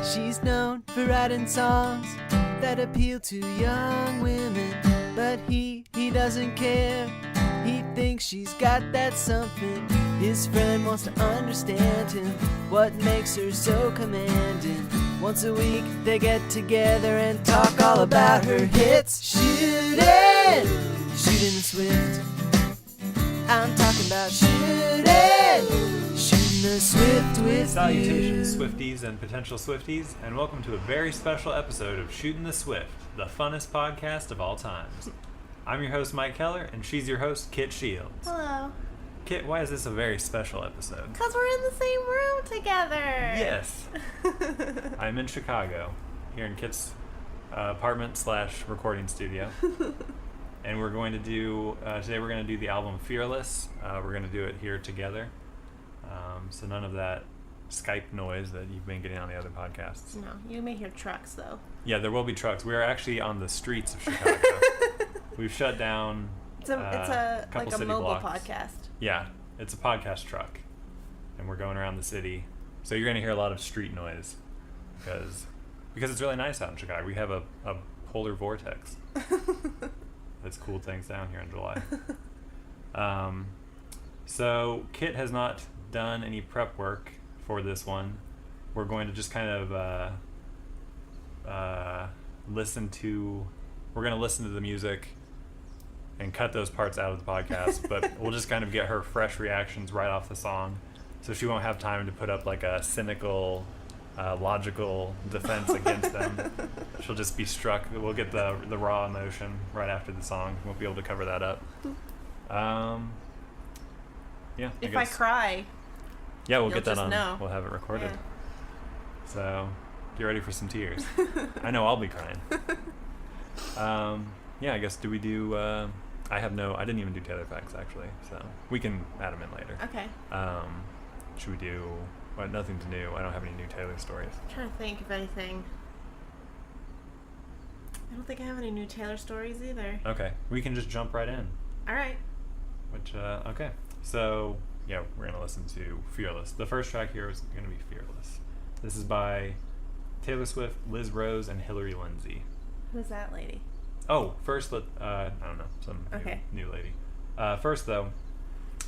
She's known for writing songs that appeal to young women, but he doesn't care. He thinks she's got that something. His friend wants to understand him. What makes her so commanding? Once a week they get together and talk all about her hits. Shootin', shootin' the Swift. I'm talking about shootin', shootin' the Swift with Salutations, you. Swifties and potential Swifties, and welcome to a very special episode of Shootin' the Swift, the funnest podcast of all times. I'm your host, Mike Keller, and she's your host, Kit Shields. Hello. Kit, why is this a very special episode? Because we're in the same room together. Yes. I'm in Chicago, here in Kit's apartment/recording studio. And we're going to do, today we're going to do the album Fearless. We're going to do it here together. So none of that Skype noise that you've been getting on the other podcasts. No, you may hear trucks though. Yeah, there will be trucks. We are actually on the streets of Chicago. We've shut down It's a couple like a city mobile blocks. podcast. Yeah, it's a podcast truck. And we're going around the city. So you're going to hear a lot of street noise because it's really nice out in Chicago. We have a polar vortex. That's cooled things down here in July. So Kit has not done any prep work for this one. We're going to just kind of listen to the music and cut those parts out of the podcast, but we'll just kind of get her fresh reactions right off the song, so she won't have time to put up like a cynical, logical defense against them. She'll just be struck. We'll get the raw emotion right after the song. We'll be able to cover that up. Yeah. If I cry, yeah, we'll you'll get that just on. know. We'll have it recorded. Yeah. So get ready for some tears. I know I'll be crying. Yeah, I guess do we do? I didn't even do Taylor facts actually, so we can add them in later. Okay. Should we do? Well, nothing's new. I don't have any new Taylor stories. I'm trying to think of anything. I don't think I have any new Taylor stories either. Okay, we can just jump right in. All right. Okay. So yeah, we're gonna listen to Fearless. The first track here is gonna be Fearless. This is by Taylor Swift, Liz Rose, and Hillary Lindsey. Who's that lady? Oh, first, I don't know, some new lady. First, though,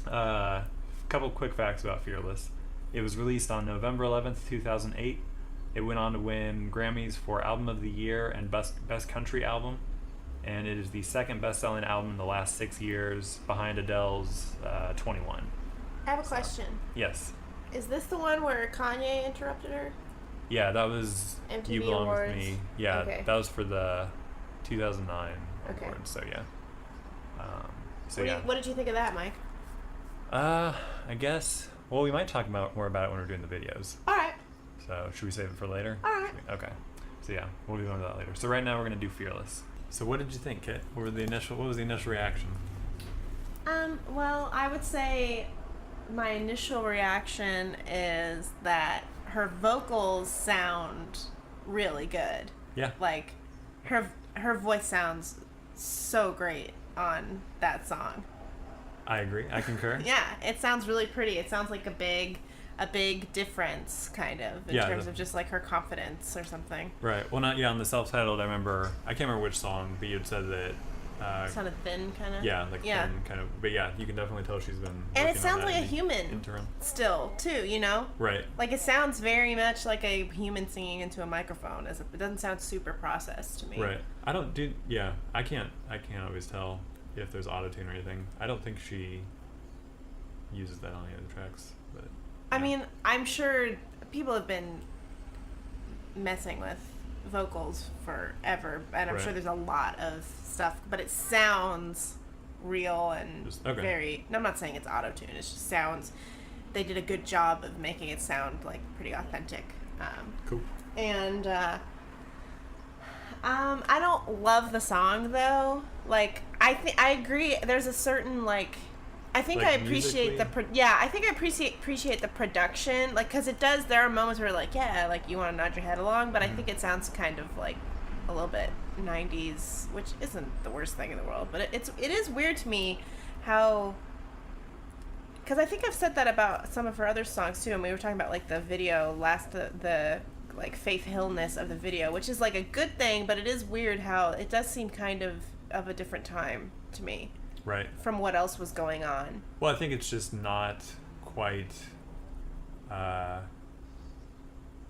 a couple quick facts about Fearless. It was released on November 11th, 2008. It went on to win Grammys for Album of the Year and Best Country Album. And it is the second best-selling album in the last 6 years, behind Adele's 21. I have a question. Yes. Is this the one where Kanye interrupted her? Yeah, that was MTV You Belong Awards. With Me. Yeah, Okay. that was for the 2009 Okay. awards, so yeah. What did you think of that, Mike? I guess, well, we might talk more about it when we're doing the videos. All right. So should we save it for later? All right. Okay. So yeah, we'll be going to that later. So right now we're going to do Fearless. So what did you think, Kit? What was the initial reaction? Well, I would say my initial reaction is that her vocals sound really good. Yeah. Like, her voice sounds so great on that song. I agree. I concur. Yeah, it sounds really pretty. It sounds like a big difference, kind of, in terms of just like her confidence or something. Right. Well, on the self-titled, I can't remember which song, but you had said that. Sounded thin, kind of. Yeah, thin, kind of. But yeah, you can definitely tell she's been. And it working on sounds that like a in the human interim. still, too, you know? Right. Like, it sounds very much like a human singing into a microphone. It doesn't sound super processed to me. Right. I can't always tell if there's autotune or anything. I don't think she uses that on any of the tracks. But I mean, I'm sure people have been messing with vocals forever, and I'm sure there's a lot of stuff, but it sounds real and very... No, I'm not saying it's auto-tune. It just sounds... They did a good job of making it sound, like, pretty authentic. Cool. And, I don't love the song, though. Like, I agree. There's a certain, like... I think I appreciate I think I appreciate the production, like, because it does. There are moments where, like, yeah, like, you want to nod your head along, but I think it sounds kind of like a little bit 90s, which isn't the worst thing in the world, but it is weird to me how, because I think I've said that about some of her other songs too, and we were talking about like the video the like Faith Hill-ness of the video, which is like a good thing, but it is weird how it does seem kind of a different time to me. Right. From what else was going on. Well, I think it's just not quite.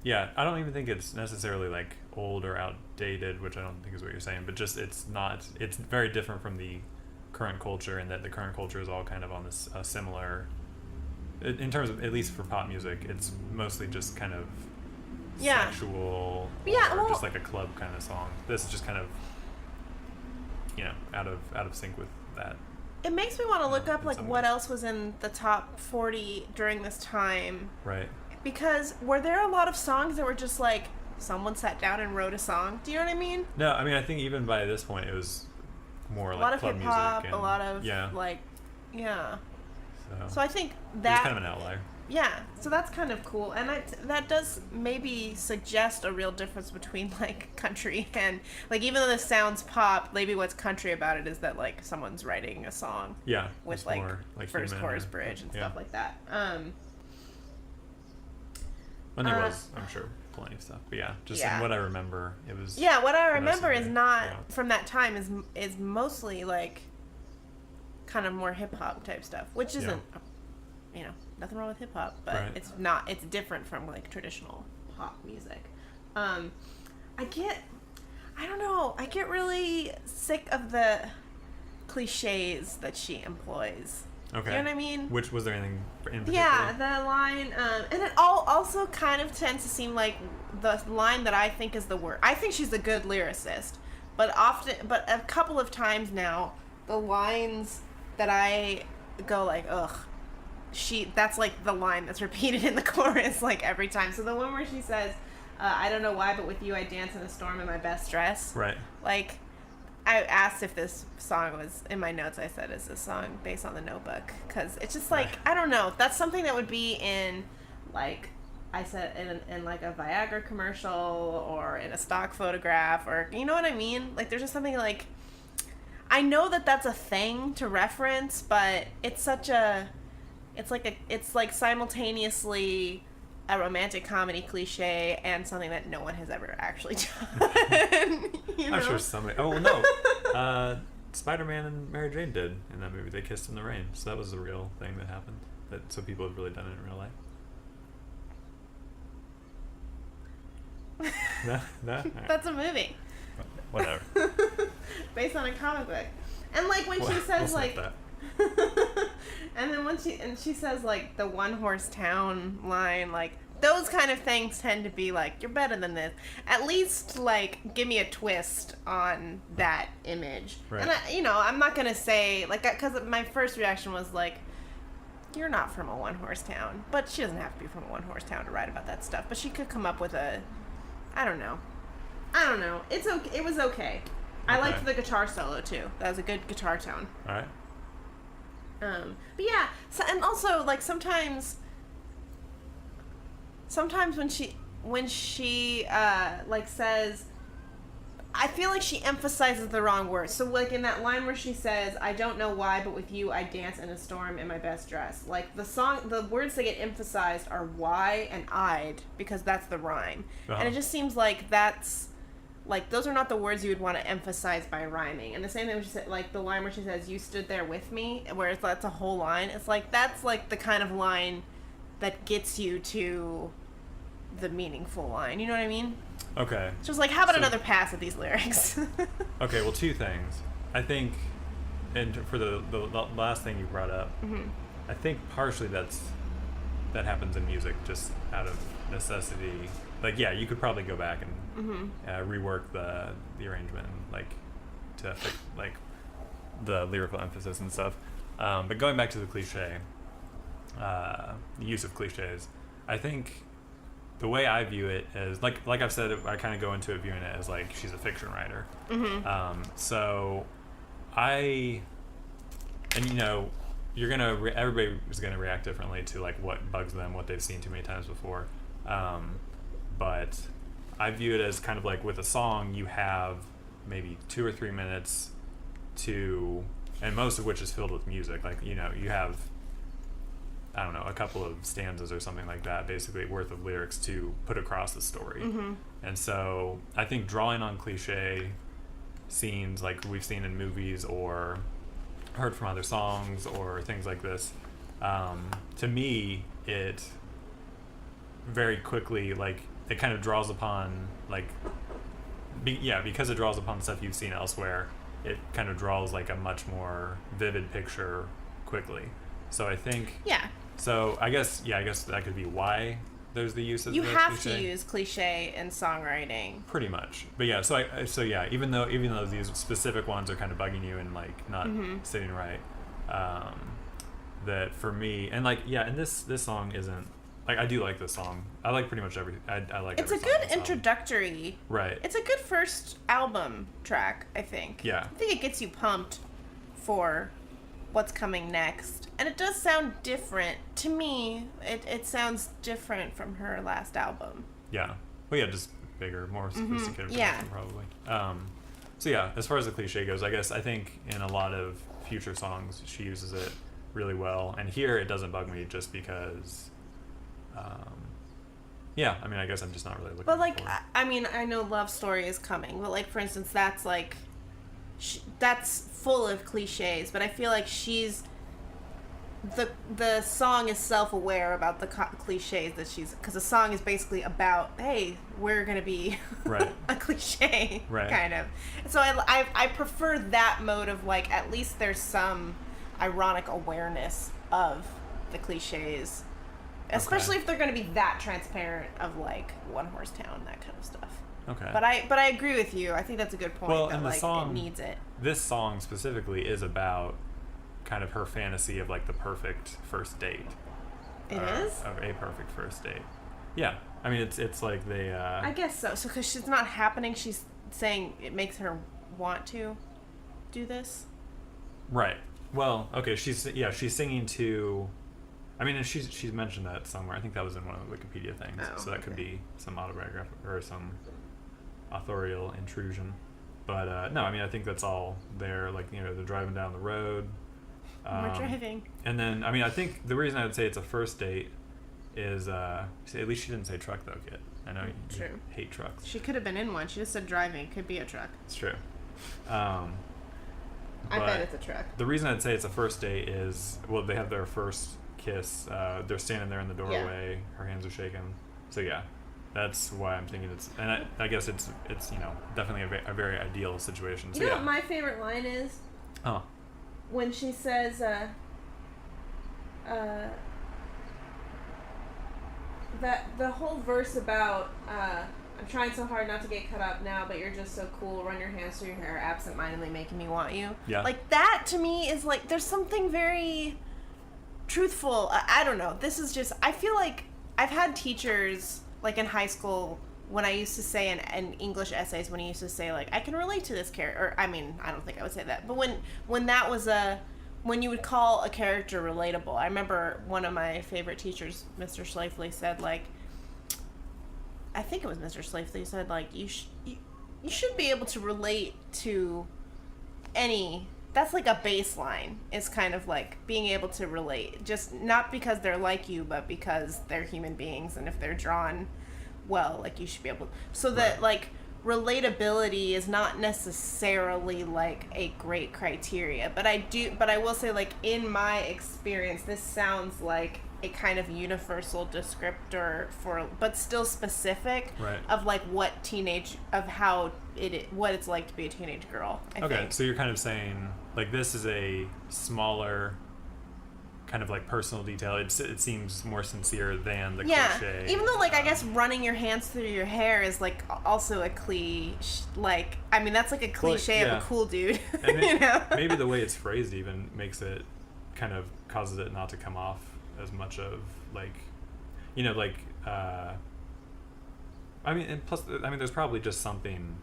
Yeah, I don't even think it's necessarily like old or outdated, which I don't think is what you're saying, but just it's very different from the current culture, and that the current culture is all kind of on this similar, in terms of, at least for pop music, it's mostly just kind of sexual, or just like a club kind of song. This is just kind of, out of sync with that. It makes me want to look up like what else was in the top 40 during this time. Right. Because were there a lot of songs that were just like someone sat down and wrote a song? Do you know what I mean? No, I mean, I think even by this point it was more like club music. A lot of hip hop, a lot of So I think that it's kind of an outlier. Yeah, so that's kind of cool, and that does maybe suggest a real difference between like country and like, even though this sounds pop, maybe what's country about it is that like someone's writing a song. Yeah. With like first chorus, bridge, and stuff like that. And there was, I'm sure, plenty of stuff. But in what I remember, it was. Yeah, what I remember is not from that time is mostly like kind of more hip hop type stuff, which isn't, nothing wrong with hip hop, but it's different from like traditional pop music. I get really sick of the cliches that she employs. Okay. You know what I mean? Which, was there anything in particular? Yeah, the line, and it also kind of tends to seem like the line that I think is the worst. I think she's a good lyricist, but a couple of times now, the lines that I go like, ugh, that's like the line that's repeated in the chorus like every time. So the one where she says, I don't know why, but with you I dance in a storm in my best dress. Right. Like, I asked if this song was, in my notes I said, is this song based on The Notebook? Because it's just like, I don't know. That's something that would be in, like, I said, in like a Viagra commercial or in a stock photograph, or, you know what I mean? Like, there's just something like, I know that that's a thing to reference, but it's such a, it's like simultaneously a romantic comedy cliche and something that no one has ever actually done. I'm sure somebody. Oh no, Spider-Man and Mary Jane did in that movie. They kissed in the rain, so that was a real thing that happened. So people have really done it in real life. No? Right. That's a movie. Whatever. Based on a comic book, and like when she says like. And then when she says like the one horse town line, like those kind of things tend to be like, you're better than this. At least like give me a twist on that image. Right. And I'm not gonna say like, because my first reaction was like, you're not from a one horse town, but she doesn't have to be from a one horse town to write about that stuff. But she could come up with I don't know. It's okay. It was okay. I liked the guitar solo too. That was a good guitar tone. All right. But yeah, and also like sometimes when she like says, I feel like she emphasizes the wrong words. So like in that line where she says, I don't know why, but with you I dance in a storm in my best dress. Like the words that get emphasized are why and I'd, because that's the rhyme. And it just seems like that's like, those are not the words you would want to emphasize by rhyming. And the same thing when she said, like, the line where she says, you stood there with me, where that's a whole line. It's like, that's like the kind of line that gets you to the meaningful line. You know what I mean? Okay. So it's like, how about another pass at these lyrics? Okay, well, two things. I think, and for the last thing you brought up, I think partially that happens in music just out of necessity. Like, yeah, you could probably go back and rework the arrangement, like to fix like the lyrical emphasis and stuff. But going back to the cliche, the use of cliches, I think the way I view it is like I've said, I kind of go into it viewing it as like she's a fiction writer. So everybody is gonna react differently to like what bugs them, what they've seen too many times before. But I view it as kind of like with a song, you have maybe 2 or 3 minutes and most of which is filled with music. Like, you have I don't know, a couple of stanzas or something like that, basically worth of lyrics to put across the story. And so I think drawing on cliche scenes like we've seen in movies or heard from other songs or things like this, to me, it very quickly, like, it kind of draws upon, like, because it draws upon stuff you've seen elsewhere, it kind of draws, like, a much more vivid picture quickly. So I think... Yeah. So I guess that could be why there's the use of you the have cliche. to use cliche in songwriting. Pretty much. But yeah, even though these specific ones are kind of bugging you and, like, not sitting right, that for me, and, like, yeah, and this song isn't, like, I do like this song. I like pretty much every. I like. It's every a song good introductory. Right. It's a good first album track, I think. Yeah. I think it gets you pumped for what's coming next, and it does sound different to me. It sounds different from her last album. Yeah. Well, yeah, just bigger, more sophisticated production, probably. So yeah, as far as the cliche goes, I think in a lot of future songs she uses it really well, and here it doesn't bug me just because. Yeah, I mean, I guess I'm just not really looking. But like, for it. I mean, I know Love Story is coming, but like, for instance, that's like, that's full of cliches. But I feel like she's the song is self-aware about the cliches that she's, because the song is basically about, hey, we're gonna be right. a cliche, right. kind of. So I prefer that mode of, like, at least there's some ironic awareness of the cliches. Especially if they're going to be that transparent of, like, One Horse Town, that kind of stuff. Okay. But I agree with you. I think that's a good point. Well, that, and the like, song, it needs it. This song specifically is about kind of her fantasy of, like, the perfect first date. It is? Of a perfect first date. Yeah. I mean, it's like they... I guess so. So because she's not happening, she's saying it makes her want to do this? Right. Well, okay, she's singing to... I mean, and she's mentioned that somewhere. I think that was in one of the Wikipedia things. So that could be some autobiographical or some authorial intrusion. But no, I mean, I think that's all there. Like, you know, they're driving down the road. We're driving. And then, I mean, I think the reason I would say it's a first date is, at least she didn't say truck though, Kit. I know you hate trucks. She could have been in one. She just said driving. Could be a truck. It's true. I bet it's a truck. The reason I'd say it's a first date is, well, they have their first kiss. They're standing there in the doorway. Yeah. Her hands are shaking. So yeah, that's why I'm thinking it's. And I guess it's you know, definitely a very ideal situation. So, you know what my favorite line is? Oh. When she says, that the whole verse about I'm trying so hard not to get cut up now, but you're just so cool. Run your hands through your hair, absent-mindedly making me want you. Yeah. Like, that to me is like, there's something very truthful. I don't know. This is just, I feel like I've had teachers, like in high school, when I used to say in English essays, when he used to say, like, I can relate to this character, or I mean, I don't think I would say that, but when that was when you would call a character relatable, I remember one of my favorite teachers, Mr. Schlafly, said, like, I think it was Mr. Schlafly, said, like, you should be able to relate to any. That's like a baseline, is kind of like being able to relate, just not because they're like you, but because they're human beings, and if they're drawn well, like, you should be able to, so that like relatability is not necessarily like a great criteria, but I will say, like, in my experience, this sounds like a kind of universal descriptor for, but still specific, of like what it's like to be a teenage girl. I think. So you're kind of saying, like, this is a smaller kind of like personal detail. It seems more sincere than the cliche. Even though, like, I guess running your hands through your hair is like also a cliche. Like, I mean, that's like a cliche of a cool dude. And you know, maybe the way it's phrased even makes it kind of causes it not to come off as much of, like, you know, like, I mean, and plus, I mean, there's probably just something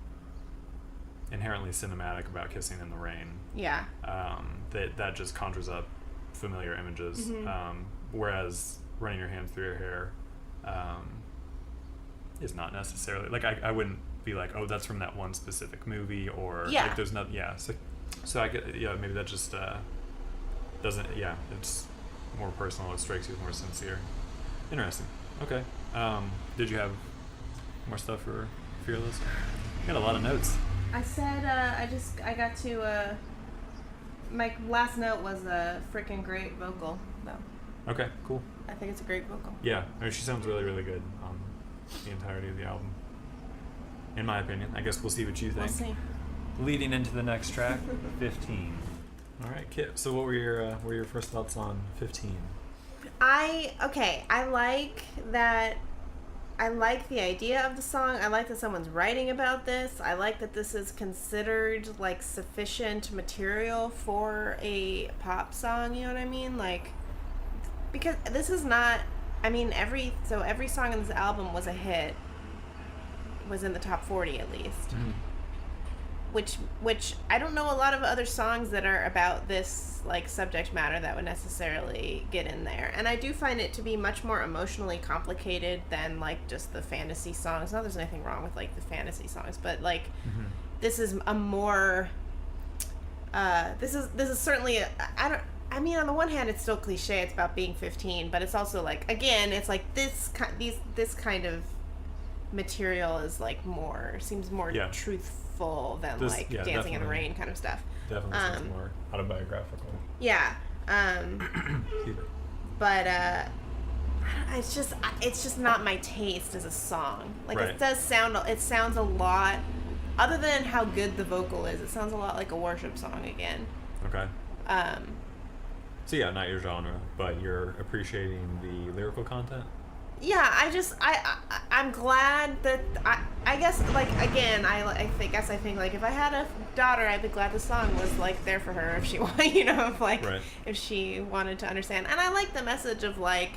inherently cinematic about kissing in the rain. Yeah. That just conjures up familiar images. Mm-hmm. Whereas running your hands through your hair is not necessarily, like, I wouldn't be like, oh, that's from that one specific movie, or like, there's not, so I get, maybe that just doesn't, it's more personal. It strikes you as more sincere. Interesting. Okay. Did you have more stuff for Fearless? You got a lot of notes. I said I got to my last note was a freaking great vocal though. Okay, cool. I think it's a great vocal. Yeah, I mean, she sounds really, really good on the entirety of the album. In my opinion. I guess we'll see what you think. We'll see. Leading into the next track, 15. All right, Kit. So what were your first thoughts on 15? I like that. I like the idea of the song. I like that someone's writing about this. I like that this is considered like sufficient material for a pop song, you know what I mean? Like, because this is not, I mean, every song on this album was a hit. Was in the top 40 at least. Mm-hmm. Which I don't know a lot of other songs that are about this like subject matter that would necessarily get in there. And I do find it to be much more emotionally complicated than like just the fantasy songs. Not that there's anything wrong with like the fantasy songs, but like this is a more this is certainly I mean on the one hand it's still cliche, it's about being 15, but it's also like again it's like this kind of material is like seems more truthful than like Dancing in the Rain kind of stuff. Definitely seems more autobiographical. Yeah. But it's just not my taste as a song. Like it sounds a lot, other than how good the vocal is, it sounds a lot like a worship song again. Okay. So yeah, not your genre, but you're appreciating the lyrical content? Yeah, I'm glad that I guess like again I think like if I had a daughter I'd be glad the song was like there for her if she wanted, if she wanted to understand. And I like the message of like,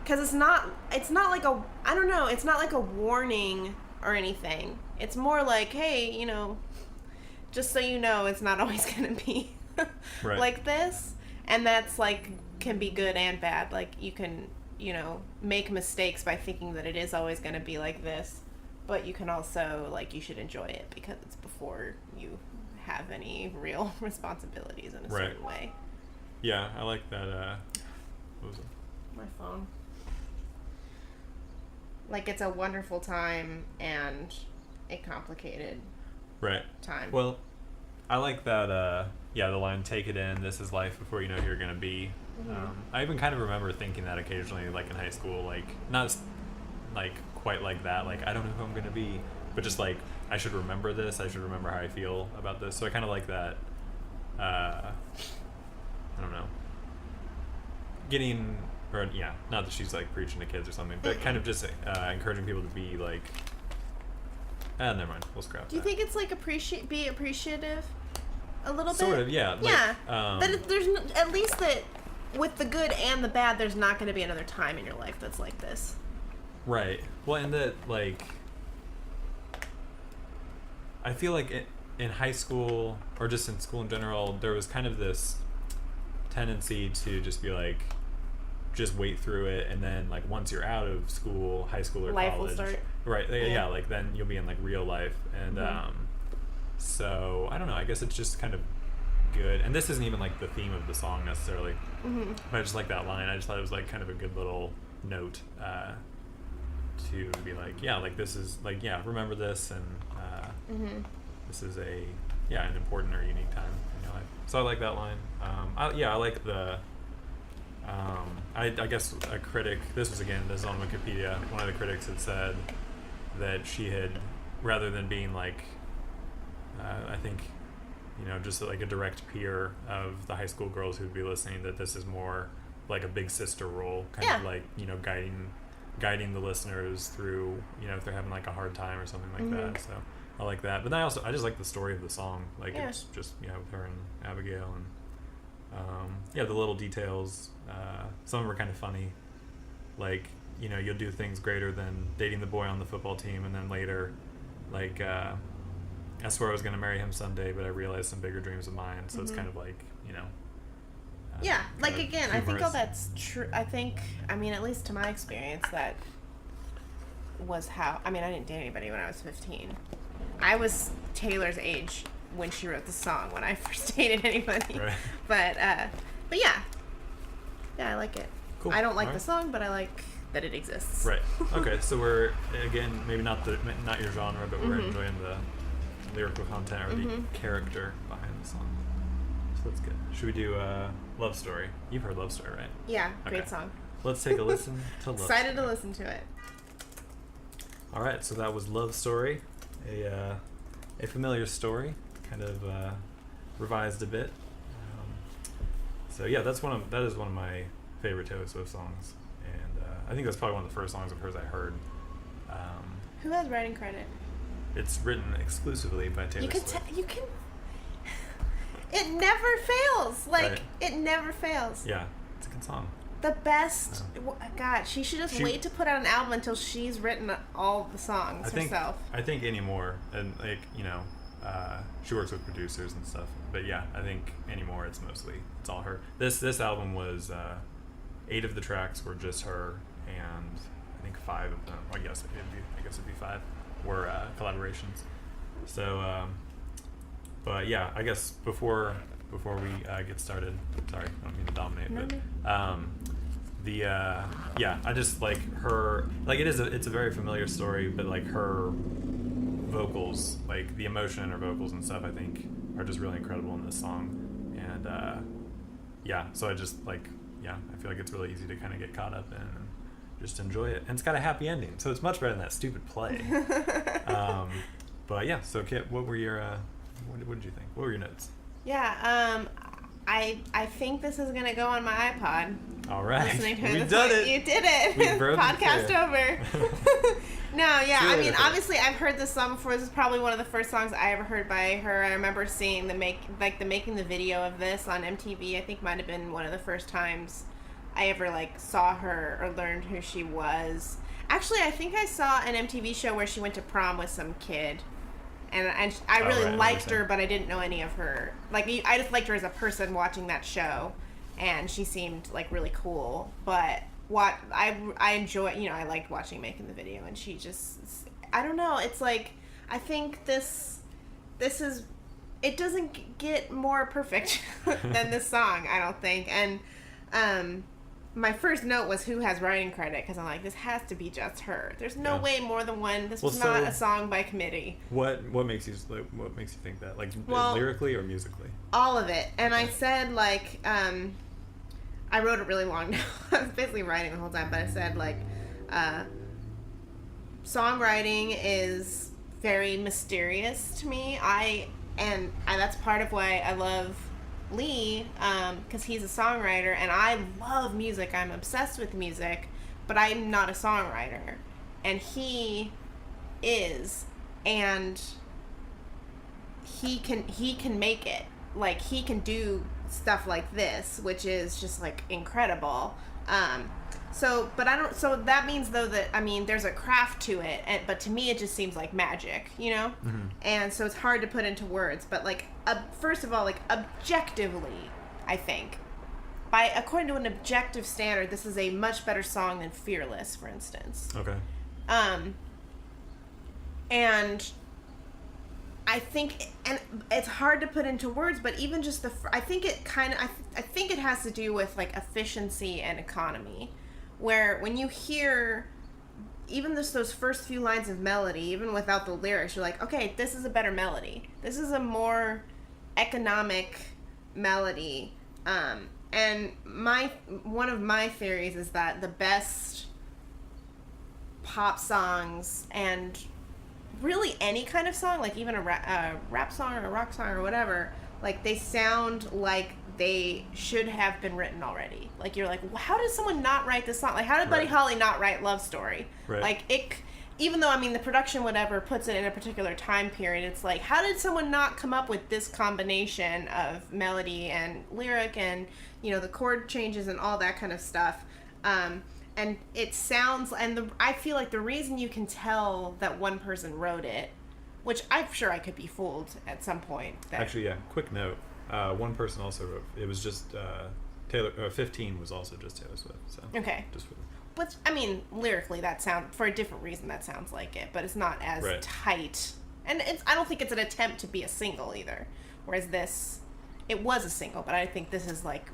because it's not like it's not like a warning or anything. It's more like, hey, just so you know, it's not always gonna be like this, and that's like can be good and bad. Like you can make mistakes by thinking that it is always going to be like this, but you can also like you should enjoy it because it's before you have any real responsibilities in a certain way. Yeah, I like that. What was it? My phone. Like it's a wonderful time and a complicated time. Well, I like that. The line "Take it in. This is life before you know who you're going to be." I even kind of remember thinking that occasionally, like in high school, like not like quite like that, like I don't know who I'm gonna be, but just like I should remember this, I should remember how I feel about this. So I kind of like that. I don't know, not that she's like preaching to kids or something, but kind of just encouraging people to be like, never mind, we'll scrap that. Do you think it's like be appreciative a little bit? Sort of, yeah. Yeah. That there's at least that. With the good and the bad, there's not going to be another time in your life that's like this. Right. Well, and that, like, I feel like in high school, or just in school in general, there was kind of this tendency to just be like, just wait through it, and then, like, once you're out of school, high school or life college. Will start. Right. Yeah, like, then you'll be in, like, real life. And, so, I don't know, I guess it's just kind of good. And this isn't even like the theme of the song necessarily, but I just like that line. I just thought it was like kind of a good little note to be like, like this is like, remember this, and this is an important or unique time in your life. So I like that line. I like the I guess a critic, this is on Wikipedia, one of the critics had said that she had, rather than being like I think just like a direct peer of the high school girls who'd be listening, that this is more like a big sister role, kind of like, guiding the listeners through, if they're having like a hard time or something like that. So I like that. But then I just like the story of the song. Like it's just, with her and Abigail and, the little details. Some of them are kind of funny. Like, you'll do things greater than dating the boy on the football team, and then later, like, I swear I was going to marry him someday, but I realized some bigger dreams of mine. So it's kind of like, like again, I think all that's true. I think, at least to my experience, that was how, I didn't date anybody when I was 15. I was Taylor's age when she wrote the song, when I first dated anybody. Right. But yeah. Yeah, I like it. Cool. I don't like the song, but I like that it exists. Right. Okay, so we're, again, maybe not your genre, but we're enjoying the lyrical content or the character behind the song. So that's good. Should we do Love Story? You've heard Love Story, right? Yeah, great song. Let's take a listen to Love Excited Story. to listen to it. All right, so that was Love Story, a familiar story, kind of revised a bit. So yeah, that is one of my favorite Taylor Swift songs, and I think that's probably one of the first songs of hers I heard. Who has writing credit? It's written exclusively by Taylor Swift. You can. It never fails. Like Right. it never fails. Yeah, it's a good song. The best. God, she should just wait to put out an album until she's written all the songs herself. I think anymore, and she works with producers and stuff. But yeah, I think anymore it's all her. This album was 8 of the tracks were just her, and I think 5 of them. I guess it'd be 5 were collaborations. So, but yeah, I guess before we get started, sorry, I don't mean to dominate, but I just like her. Like it's a very familiar story, but like her vocals, like the emotion in her vocals and stuff, I think are just really incredible in this song. And so I just I feel like it's really easy to kind of get caught up in and just enjoy it. And it's got a happy ending, so it's much better than that stupid play. But yeah, so Kit, what were your what did you think? What were your notes? Yeah, I think this is gonna go on my iPod. All right, We've done it. You did it. Podcast over. No, yeah. I mean, obviously, I've heard this song before. This is probably one of the first songs I ever heard by her. I remember seeing the making the video of this on MTV. I think might have been one of the first times I ever saw her or learned who she was. Actually, I think I saw an MTV show where she went to prom with some kid. And I really liked her, but I didn't know any of her. I just liked her as a person watching that show, and she seemed really cool. But I enjoy, I liked watching making the video, and she just, I don't know. It's I think this is, it doesn't get more perfect than this song, I don't think. And my first note was who has writing credit, because I'm like, this has to be just her. There's no way more than one. This was not a song by committee. What makes you think that? Lyrically or musically? All of it. And I said I wrote it really long. I was basically writing the whole time, but I said songwriting is very mysterious to me. And that's part of why I love Lee, because he's a songwriter, and I love music. I'm obsessed with music, but I'm not a songwriter, and he is, and he can make it. He can do stuff like this, which is just incredible. So that means though that, there's a craft to it, but to me it just seems like magic, Mm-hmm. And so it's hard to put into words, but first of all, objectively, I think, according to an objective standard, this is a much better song than Fearless, for instance. Okay. And I think, and it's hard to put into words, but even just I think it has to do with efficiency and economy, where when you hear even those first few lines of melody, even without the lyrics, you're like, okay, this is a better melody. This is a more economic melody. And one of my theories is that the best pop songs, and really any kind of song, even a rap song or a rock song or whatever, they sound like they should have been written already. You're like, well, how did someone not write this song? How did Buddy Holly not write Love Story? Right. Even though, the production, whatever, puts it in a particular time period, it's how did someone not come up with this combination of melody and lyric and, the chord changes and all that kind of stuff? And it sounds, I feel like the reason you can tell that one person wrote it, which I'm sure I could be fooled at some point. Actually, yeah, quick note. One person also wrote, it was just Taylor, 15 was also just Taylor Swift. So okay. But, lyrically, that sounds, for a different reason, that sounds like it, but it's not as tight. And I don't think it's an attempt to be a single either. Whereas this it was a single, but I think this is like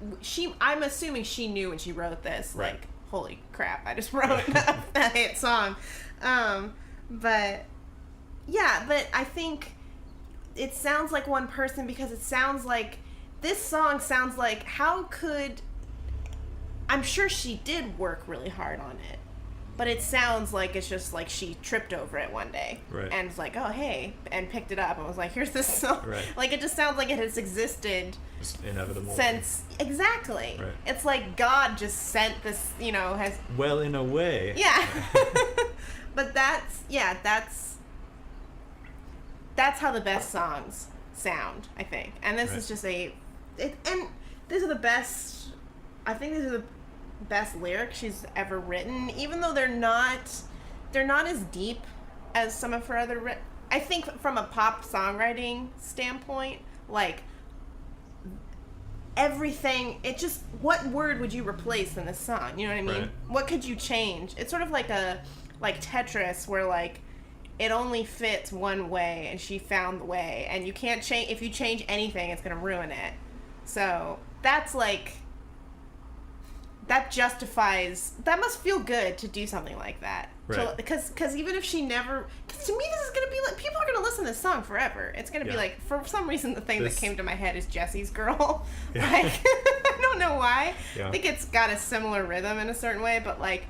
I'm assuming she knew when she wrote this, right. like, holy crap, I just wrote a hit song. But I think it sounds like one person because it sounds like this song sounds like I'm sure she did work really hard on it, but it sounds like it's just like she tripped over it one day, right. and was like, oh hey, and picked it up and was like, here's this song, right. Like it just sounds like it has existed just inevitable since exactly. Right. It's like God just sent this, has well in a way. Yeah. But that's how the best songs sound, I think. And this is just and these are the best. I think these are the best lyrics she's ever written, even though they're not as deep as some of her other. I think from a pop songwriting standpoint, like everything, it just, what word would you replace in this song? You know what I mean? Right. What could you change? It's sort of like Tetris, where like it only fits one way, and she found the way, and you can't change. If you change anything, it's gonna ruin it. So that's like, that justifies. That must feel good to do something like that. Right. Because even if she never, because to me this is gonna be like, people are gonna listen to this song forever. It's gonna be like, for some reason the thing that came to my head is Jesse's Girl. Yeah. Like I don't know why. Yeah. I think it's got a similar rhythm in a certain way, but like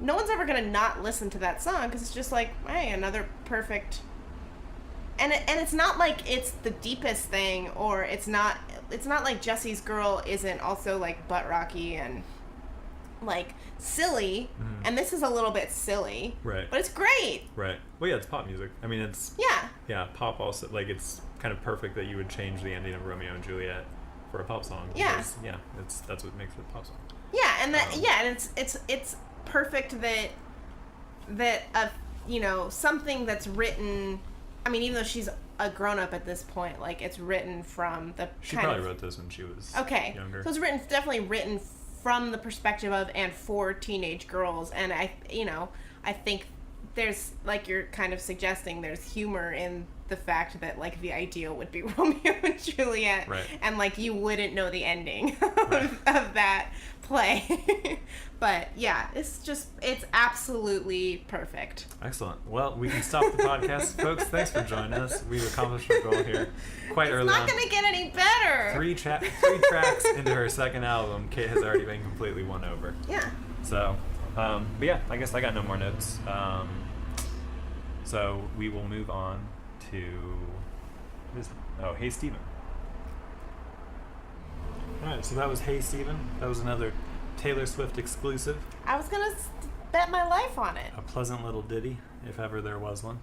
no one's ever gonna not listen to that song because it's just like, hey, another perfect. And it's not like it's the deepest thing, or it's not like Jesse's Girl isn't also like butt rocky and like silly, and this is a little bit silly, right? But it's great, right? Well, yeah, it's pop music. I mean, it's pop also. Like, it's kind of perfect that you would change the ending of Romeo and Juliet for a pop song. Because, that's what makes it a pop song. Yeah, and and it's perfect that something that's written. I mean, even though she's a grown-up at this point, like, it's written from the She probably wrote this when she was younger. So it's definitely written from the perspective of and for teenage girls, and I think there's, like you're kind of suggesting, there's humor in the fact that, like, the ideal would be Romeo and Juliet, right. And, like, you wouldn't know the ending of that play. But, yeah, it's absolutely perfect. Excellent. Well, we can stop the podcast. Folks, thanks for joining us. We've accomplished our goal here quite early on. It's not going to get any better. Three tracks into her second album, Kate has already been completely won over. Yeah. So, but yeah, I guess I got no more notes. So we will move on to Hey Stephen. Alright, so that was Hey Stephen. That was another Taylor Swift exclusive. I was gonna bet my life on it. A pleasant little ditty, if ever there was one.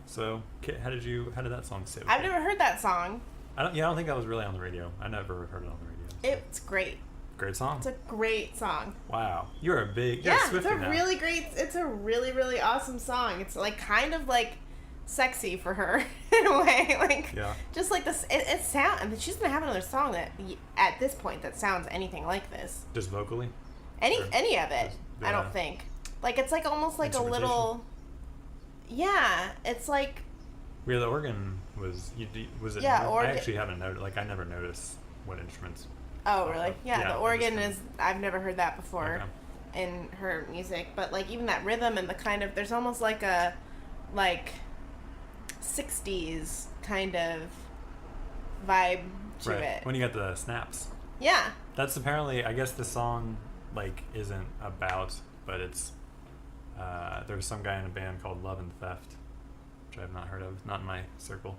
So Kit, how did that song sit with I've you? never heard that song. I don't think that was really on the radio. I never heard it on the radio. So. It's great. Great song. It's a great song. Wow, you're a Swiftie now. It's a really, really awesome song. It's like kind of like sexy for her in a way, like just like this. It sound. I mean, she's gonna have another song that at this point that sounds anything like this. Just vocally. Any of it, I don't think. Like it's like almost like a little. Yeah, it's like. Yeah, the organ was it? Yeah, I actually haven't noticed. Like I never noticed what instruments. Oh really? Yeah, the organ is. I've never heard that before in her music, but like even that rhythm and the kind of there's almost like a 60s kind of vibe to it. When you got the snaps. Yeah. That's apparently, I guess the song isn't about, but it's there was some guy in a band called Love and Theft, which I have not heard of, not in my circle,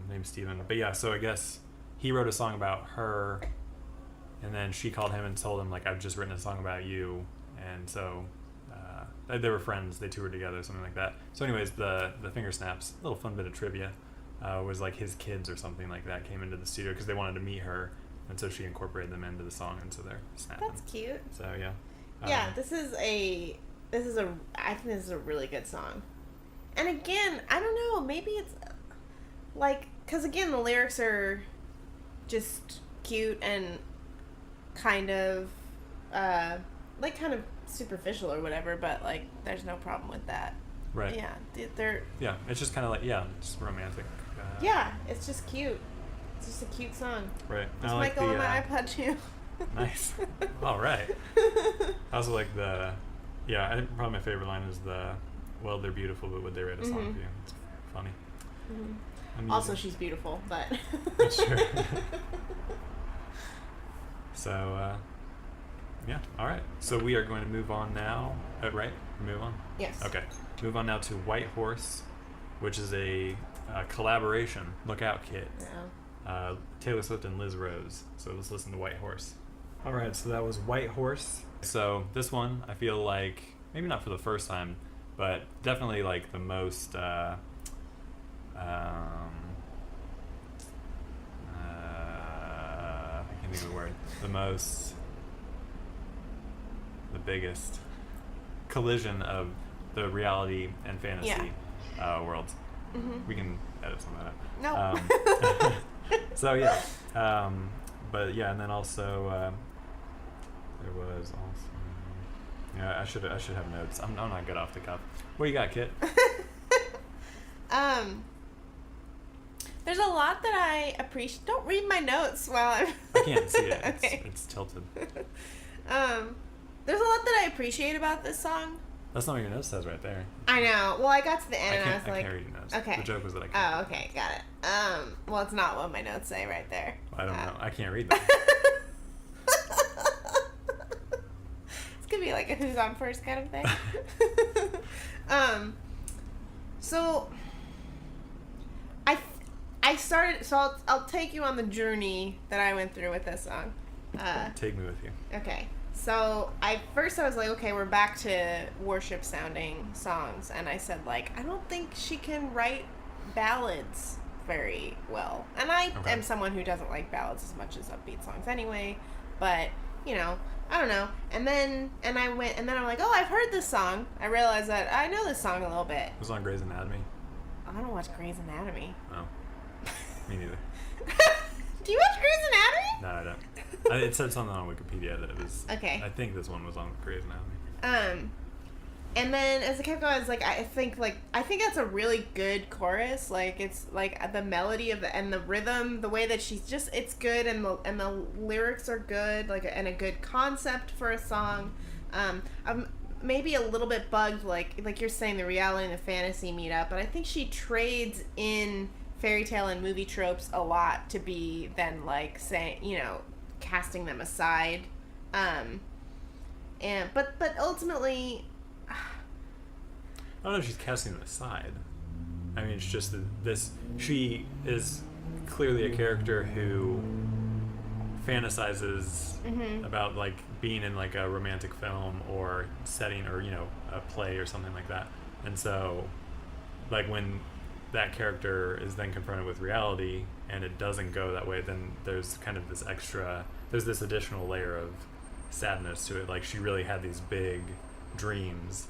named Steven. But yeah, so I guess he wrote a song about her, and then she called him and told him, I've just written a song about you, and so they were friends, they toured together, something like that. So anyways, the finger snaps, a little fun bit of trivia, was his kids or something like that came into the studio because they wanted to meet her, and so she incorporated them into the song, and so they're snapping. That's cute. So yeah. I think this is a really good song. And again, I don't know, maybe it's because again, the lyrics are just cute and kind of kind of superficial or whatever, but there's no problem with that. Right. Yeah, they're. Yeah, it's just kind of just romantic. Yeah, it's just cute. It's just a cute song. Right. Just might go on my iPod too. Nice. All right. I also like the. Yeah, I think probably my favorite line is the. Well, they're beautiful, but would they write a song for you? It's funny. Also, she's beautiful, but. That's true. So, yeah. All right. So we are going to move on now. Right? Move on? Yes. Okay. Move on now to White Horse, which is a collaboration. Look out, kid. Yeah. Taylor Swift and Liz Rose. So let's listen to White Horse. All right. So that was White Horse. So this one, I feel like, maybe not for the first time, but definitely like the most I can't think of the word. The biggest collision of the reality and fantasy worlds. We can edit some of that. No. So yeah, but yeah, and then also there was also. Yeah, I should have notes. I'm not good off the cuff. What do you got, Kit? There's a lot that I appreciate. Don't read my notes while I'm. I can't see it. Okay. It's tilted. There's a lot that I appreciate about this song. That's not what your notes says right there. I know. Well, I got to the end and I was like, I can't read your notes. Okay. The joke was that I can't. Oh, okay, got it. Well, it's not what my notes say right there. I don't know. I can't read them. It's gonna be like a who's on first kind of thing. So I started. So I'll take you on the journey that I went through with this song. Take me with you. Okay. So I was like, okay, we're back to worship sounding songs, and I said like, I don't think she can write ballads very well, and I am someone who doesn't like ballads as much as upbeat songs anyway, but you know, I don't know. And then I'm like, oh, I've heard this song. I realized that I know this song a little bit. It was on Grey's Anatomy. I don't watch Grey's Anatomy. Oh, me neither. Do you watch Grey's Anatomy? No, I don't. It said something on Wikipedia that it was. Okay. I think this one was on Grey's Anatomy. And then as it kept going, I was like, I think that's a really good chorus. Like it's like the melody of and the rhythm, the way that she's just, it's good, and the lyrics are good, like and a good concept for a song. I'm maybe a little bit bugged, like you're saying, the reality and the fantasy meet up, but I think she trades in fairy tale and movie tropes a lot to be then like saying, you know, casting them aside. But ultimately, I don't know if she's casting them aside. I mean, it's just that she is clearly a character who fantasizes about like being in like a romantic film or setting, or you know, a play or something like that. And so like when that character is then confronted with reality and it doesn't go that way, then there's kind of this additional layer of sadness to it. Like she really had these big dreams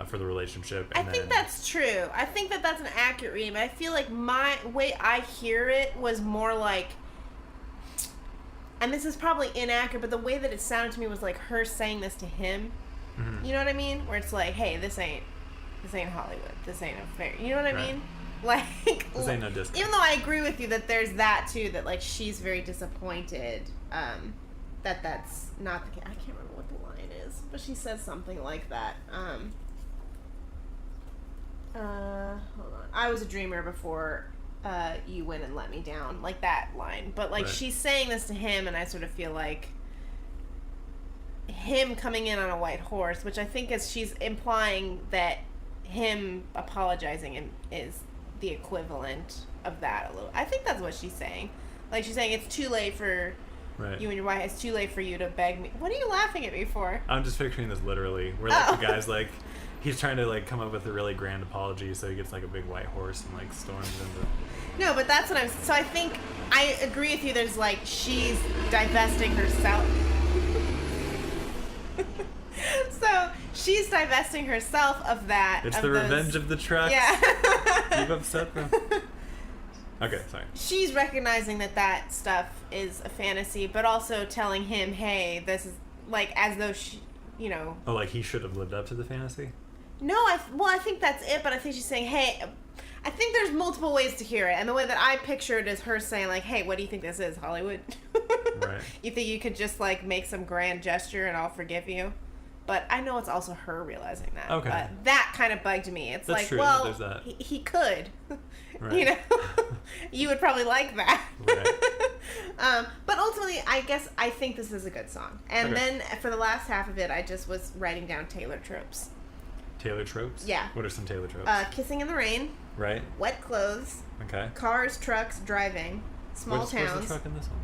for the relationship. And I think that's true. I think that's an accurate reading, but I feel like my way I hear it was more like, and this is probably inaccurate, but the way that it sounded to me was like her saying this to him. You know what I mean? Where it's like, hey, this ain't Hollywood. This ain't a fair. You know what I mean? Like, this ain't no Disney. Even though I agree with you that there's that too, that like she's very disappointed that that's not the case. I can't remember what the line is, but she says something like that. Hold on. I was a dreamer before you went and let me down, like that line. But like she's saying this to him, and I sort of feel like him coming in on a white horse, which I think is she's implying that him apologizing is the equivalent of that a little. I think that's what she's saying. Like she's saying it's too late for you and your wife. It's too late for you to beg me. What are you laughing at me for? I'm just picturing this literally, where like the guy's like, he's trying to like come up with a really grand apology, so he gets like a big white horse and like storms into. No, but that's what I'm. So I think I agree with you. There's like she's divesting herself. So she's divesting herself of that. It's the revenge of the trucks. Yeah. You've upset them. Okay, sorry. She's recognizing that stuff is a fantasy, but also telling him, hey, this is like as though she, you know. Oh, like he should have lived up to the fantasy? No, I think that's it, but I think she's saying, hey, I think there's multiple ways to hear it, and the way that I pictured is her saying, like, hey, what do you think this is, Hollywood? Right. You think you could just, like, make some grand gesture and I'll forgive you? But I know it's also her realizing that. Okay. But that kind of bugged me. It's that's like, true. Well, there's that. He could. Right. You know? You would probably like that. Right. But ultimately, I guess I think this is a good song. And then for the last half of it, I just was writing down Taylor tropes. Taylor tropes? Yeah. What are some Taylor tropes? Kissing in the rain. Right. Wet clothes. Okay. Cars, trucks, driving. Small towns. What's the truck in this one?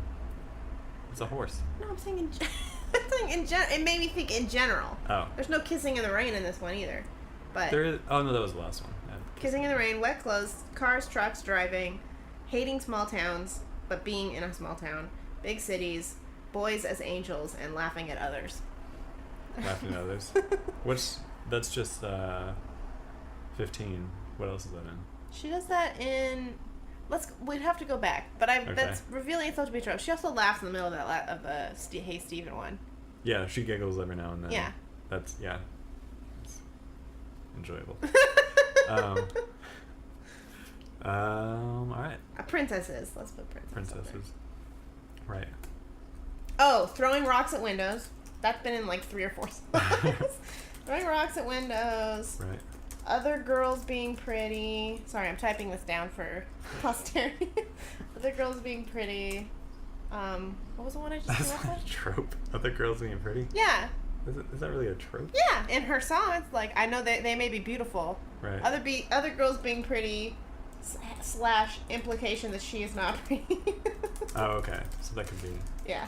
It's a horse. No, I'm saying in general. It made me think in general. Oh. There's no kissing in the rain in this one either. But there is. Oh no, that was the last one. Yeah. Kissing in the rain, wet clothes, cars, trucks, driving, hating small towns, but being in a small town, big cities, boys as angels, and laughing at others. Laughing at others. That's just 15. What else is that in? She does that in. We'd have to go back, but that's revealing itself to be true. She also laughs in the middle of that of the Hey Stephen one. Yeah, she giggles every now and then. Yeah. It's enjoyable. All right. Princesses. Let's put princesses. Right. Oh, throwing rocks at windows. That's been in like 3 or 4 songs. Throwing rocks at windows. Right. Other girls being pretty. Sorry, I'm typing this down for posterity. Other girls being pretty. What was the one I just came up with? That's a trope. Other girls being pretty? Yeah. Is that really a trope? Yeah. In her song, it's like, I know they may be beautiful. Right. Other girls being pretty / implication that she is not pretty. Oh, okay. So that could be. Yeah.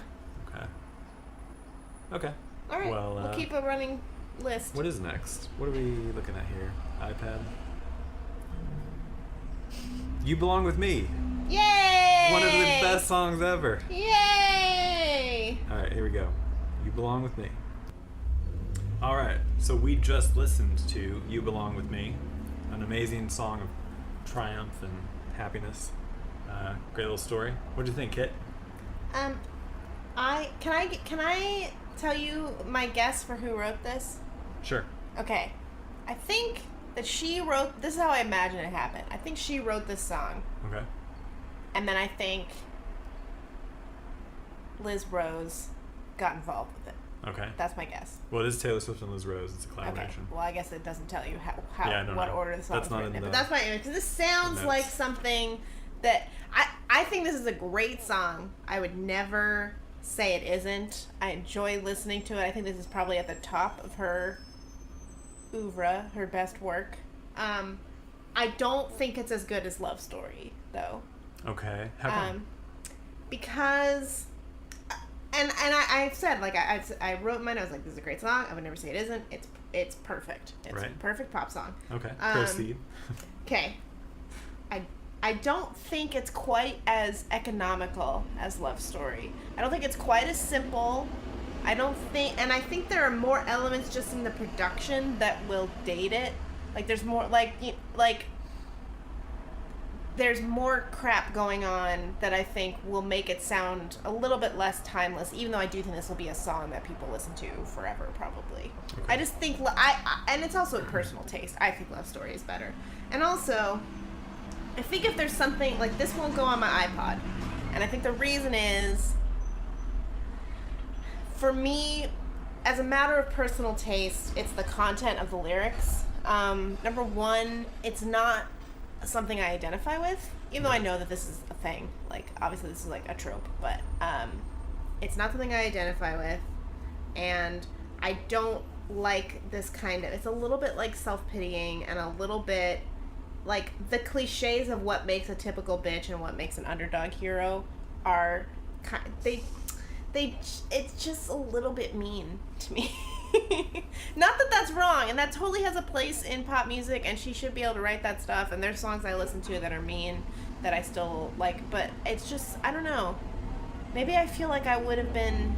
Okay. All right. Well, we'll keep a running list. What is next? What are we looking at here? iPad. You Belong With Me. Yay! One of the best songs ever. Yay! All right, here we go. You Belong With Me. All right, so we just listened to You Belong With Me, an amazing song of triumph and happiness. Great little story. What do you think, Kit? Can I tell you my guess for who wrote this? Sure. Okay. I think that she wrote... This is how I imagine it happened. I think she wrote this song. Okay. And then I think Liz Rose got involved with it. Okay. That's my guess. Well, it is Taylor Swift and Liz Rose. It's a collaboration. Okay. Well, I guess it doesn't tell you what know. order the song was written in. But the, that's my image. Because this sounds like something that... I think this is a great song. I would never say it isn't. I enjoy listening to it. I think this is probably at the top of her oeuvre, her best work. I don't think it's as good as Love Story, though. Okay. How come? Because... And I've said, like, I wrote in my notes, like, this is a great song. I would never say it isn't. It's perfect. It's a perfect pop song. Okay. Proceed. Okay. I don't think it's quite as economical as Love Story. I don't think it's quite as simple. I think there are more elements just in the production that will date it. Like, there's more, there's more crap going on that I think will make it sound a little bit less timeless, even though I do think this will be a song that people listen to forever, probably. Okay. I just think, and it's also a personal taste. I think Love Story is better. And also, I think if there's something, like, this won't go on my iPod. And I think the reason is, for me, as a matter of personal taste, it's the content of the lyrics. Number one, it's not something I identify with, even though I know that this is a thing. Like, obviously this is like a trope, but it's not something I identify with, and I don't like this kind of... It's a little bit like self-pitying and a little bit like the cliches of what makes a typical bitch and what makes an underdog hero are it's just a little bit mean to me. Not that that's wrong, and that totally has a place in pop music, and she should be able to write that stuff, and there's songs I listen to that are mean that I still like, but it's just, I don't know. Maybe I feel like I would have been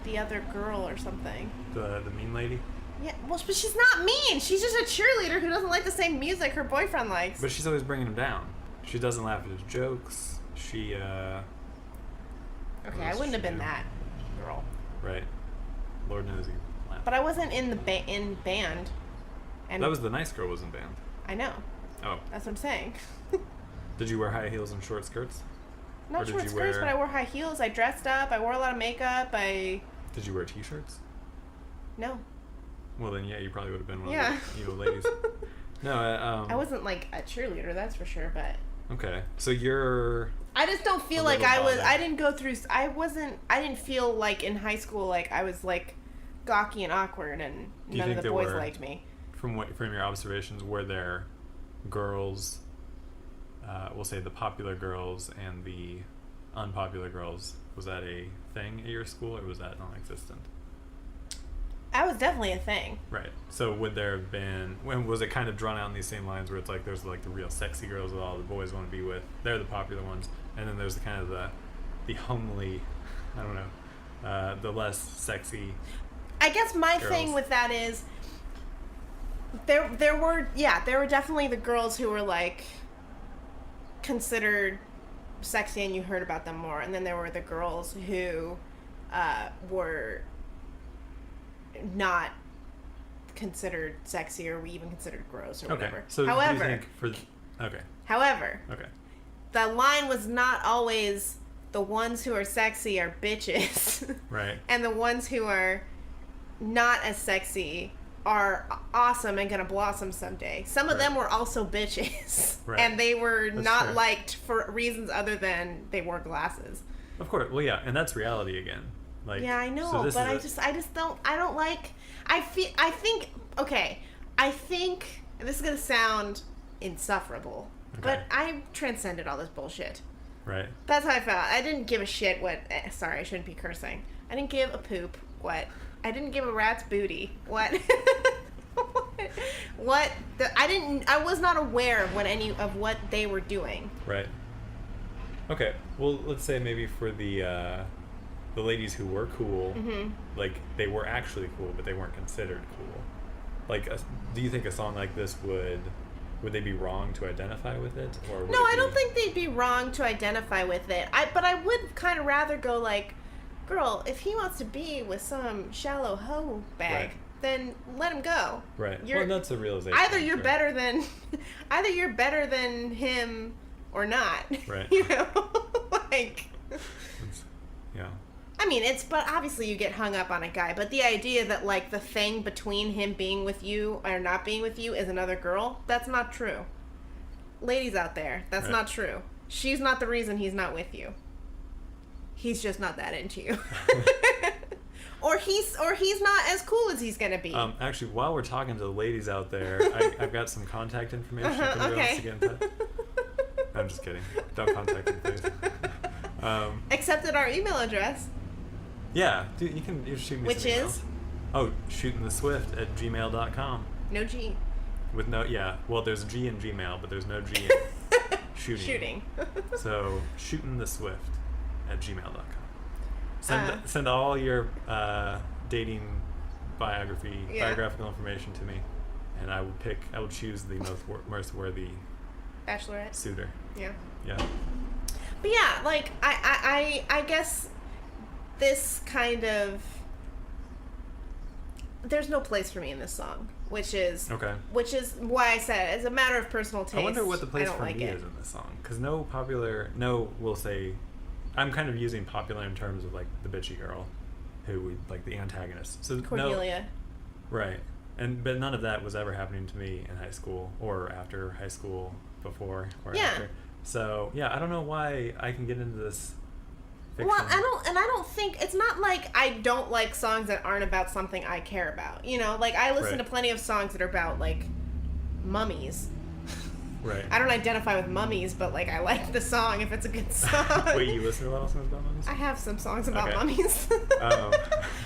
the other girl or something. The mean lady? Yeah, well, but she's not mean. She's just a cheerleader who doesn't like the same music her boyfriend likes. But she's always bringing him down. She doesn't laugh at his jokes. She, Okay, I wouldn't have been that girl. Right. Lord knows he laughs But I wasn't in the in band. And that was the nice girl was in band. I know. Oh. That's what I'm saying. Did you wear high heels and short skirts? Not short skirts, but I wore high heels. I dressed up. I wore a lot of makeup. Did you wear t-shirts? No. Well, then, yeah, you probably would have been one of the ladies. No, I wasn't like a cheerleader, that's for sure, but... Okay, so you're... I just don't feel like I didn't go through... I didn't feel like in high school like I was like gawky and awkward and none of the boys liked me. From your observations, were there girls, we'll say the popular girls and the unpopular girls, was that a thing at your school or was that non-existent? That was definitely a thing. Right. So would there have been... was it kind of drawn out in these same lines where it's like there's like the real sexy girls that all the boys want to be with? They're the popular ones. And then there's the kind of the homely, I don't know, the less sexy I guess my girls. thing with that is there were definitely the girls who were like considered sexy and you heard about them more. And then there were the girls who were not considered sexy or even considered gross or whatever. So however, However, the line was not always the ones who are sexy are bitches, right? And the ones who are not as sexy are awesome and gonna blossom someday. Some of them were also bitches, and they were not liked for reasons other than they wore glasses. Of course, well, yeah, and that's reality again. Like, yeah, I know, but I don't like. I think this is gonna sound insufferable, but I transcended all this bullshit. Right. That's how I felt. I didn't give a shit what. Sorry, I shouldn't be cursing. I didn't give a poop what. I didn't give a rat's booty what. What? I was not aware of what they were doing. Right. Okay. Well, let's say maybe for the ladies who were cool, like they were actually cool, but they weren't considered cool. Like, do you think a song like this would they be wrong to identify with it? Or no, I don't think they'd be wrong to identify with it. But I would kind of rather go like, girl, if he wants to be with some shallow hoe bag, then let him go. Right. Well, that's a realization. Either you're better than him or not. Right. You know, like. Yeah. I mean, but obviously you get hung up on a guy, but the idea that, like, the thing between him being with you or not being with you is another girl, that's not true. Ladies out there, that's not true. She's not the reason he's not with you. He's just not that into you. or he's not as cool as he's gonna be. Actually, while we're talking to the ladies out there, I've got some contact information. Okay. To get in touch. I'm just kidding. Don't contact me, please. Except at our email address. Yeah, dude, you can shoot me Which some emails. Is? Oh, shootintheswift@gmail.com. No G. With no, yeah. Well, there's a G in Gmail, but there's no G in shooting. So, shootintheswift@gmail.com. Send all your dating biographical information to me, and I will choose the most worthy bachelorette suitor. Yeah. Yeah. But yeah, like I guess this kind of there's no place for me in this song, which is why I said as a matter of personal taste. I wonder what the place for me is in this song, because we'll say, I'm kind of using popular in terms of like the bitchy girl, who like the antagonist. So Cordelia. Right, but none of that was ever happening to me in high school or after high school, before or after. So yeah, I don't know why I can get into this fiction. Well, I don't think it's not like I don't like songs that aren't about something I care about. You know, like I listen to plenty of songs that are about like mummies. Right. I don't identify with mummies, but like I like the song if it's a good song. Wait, you listen to a lot of songs about mummies? I have some songs about mummies. I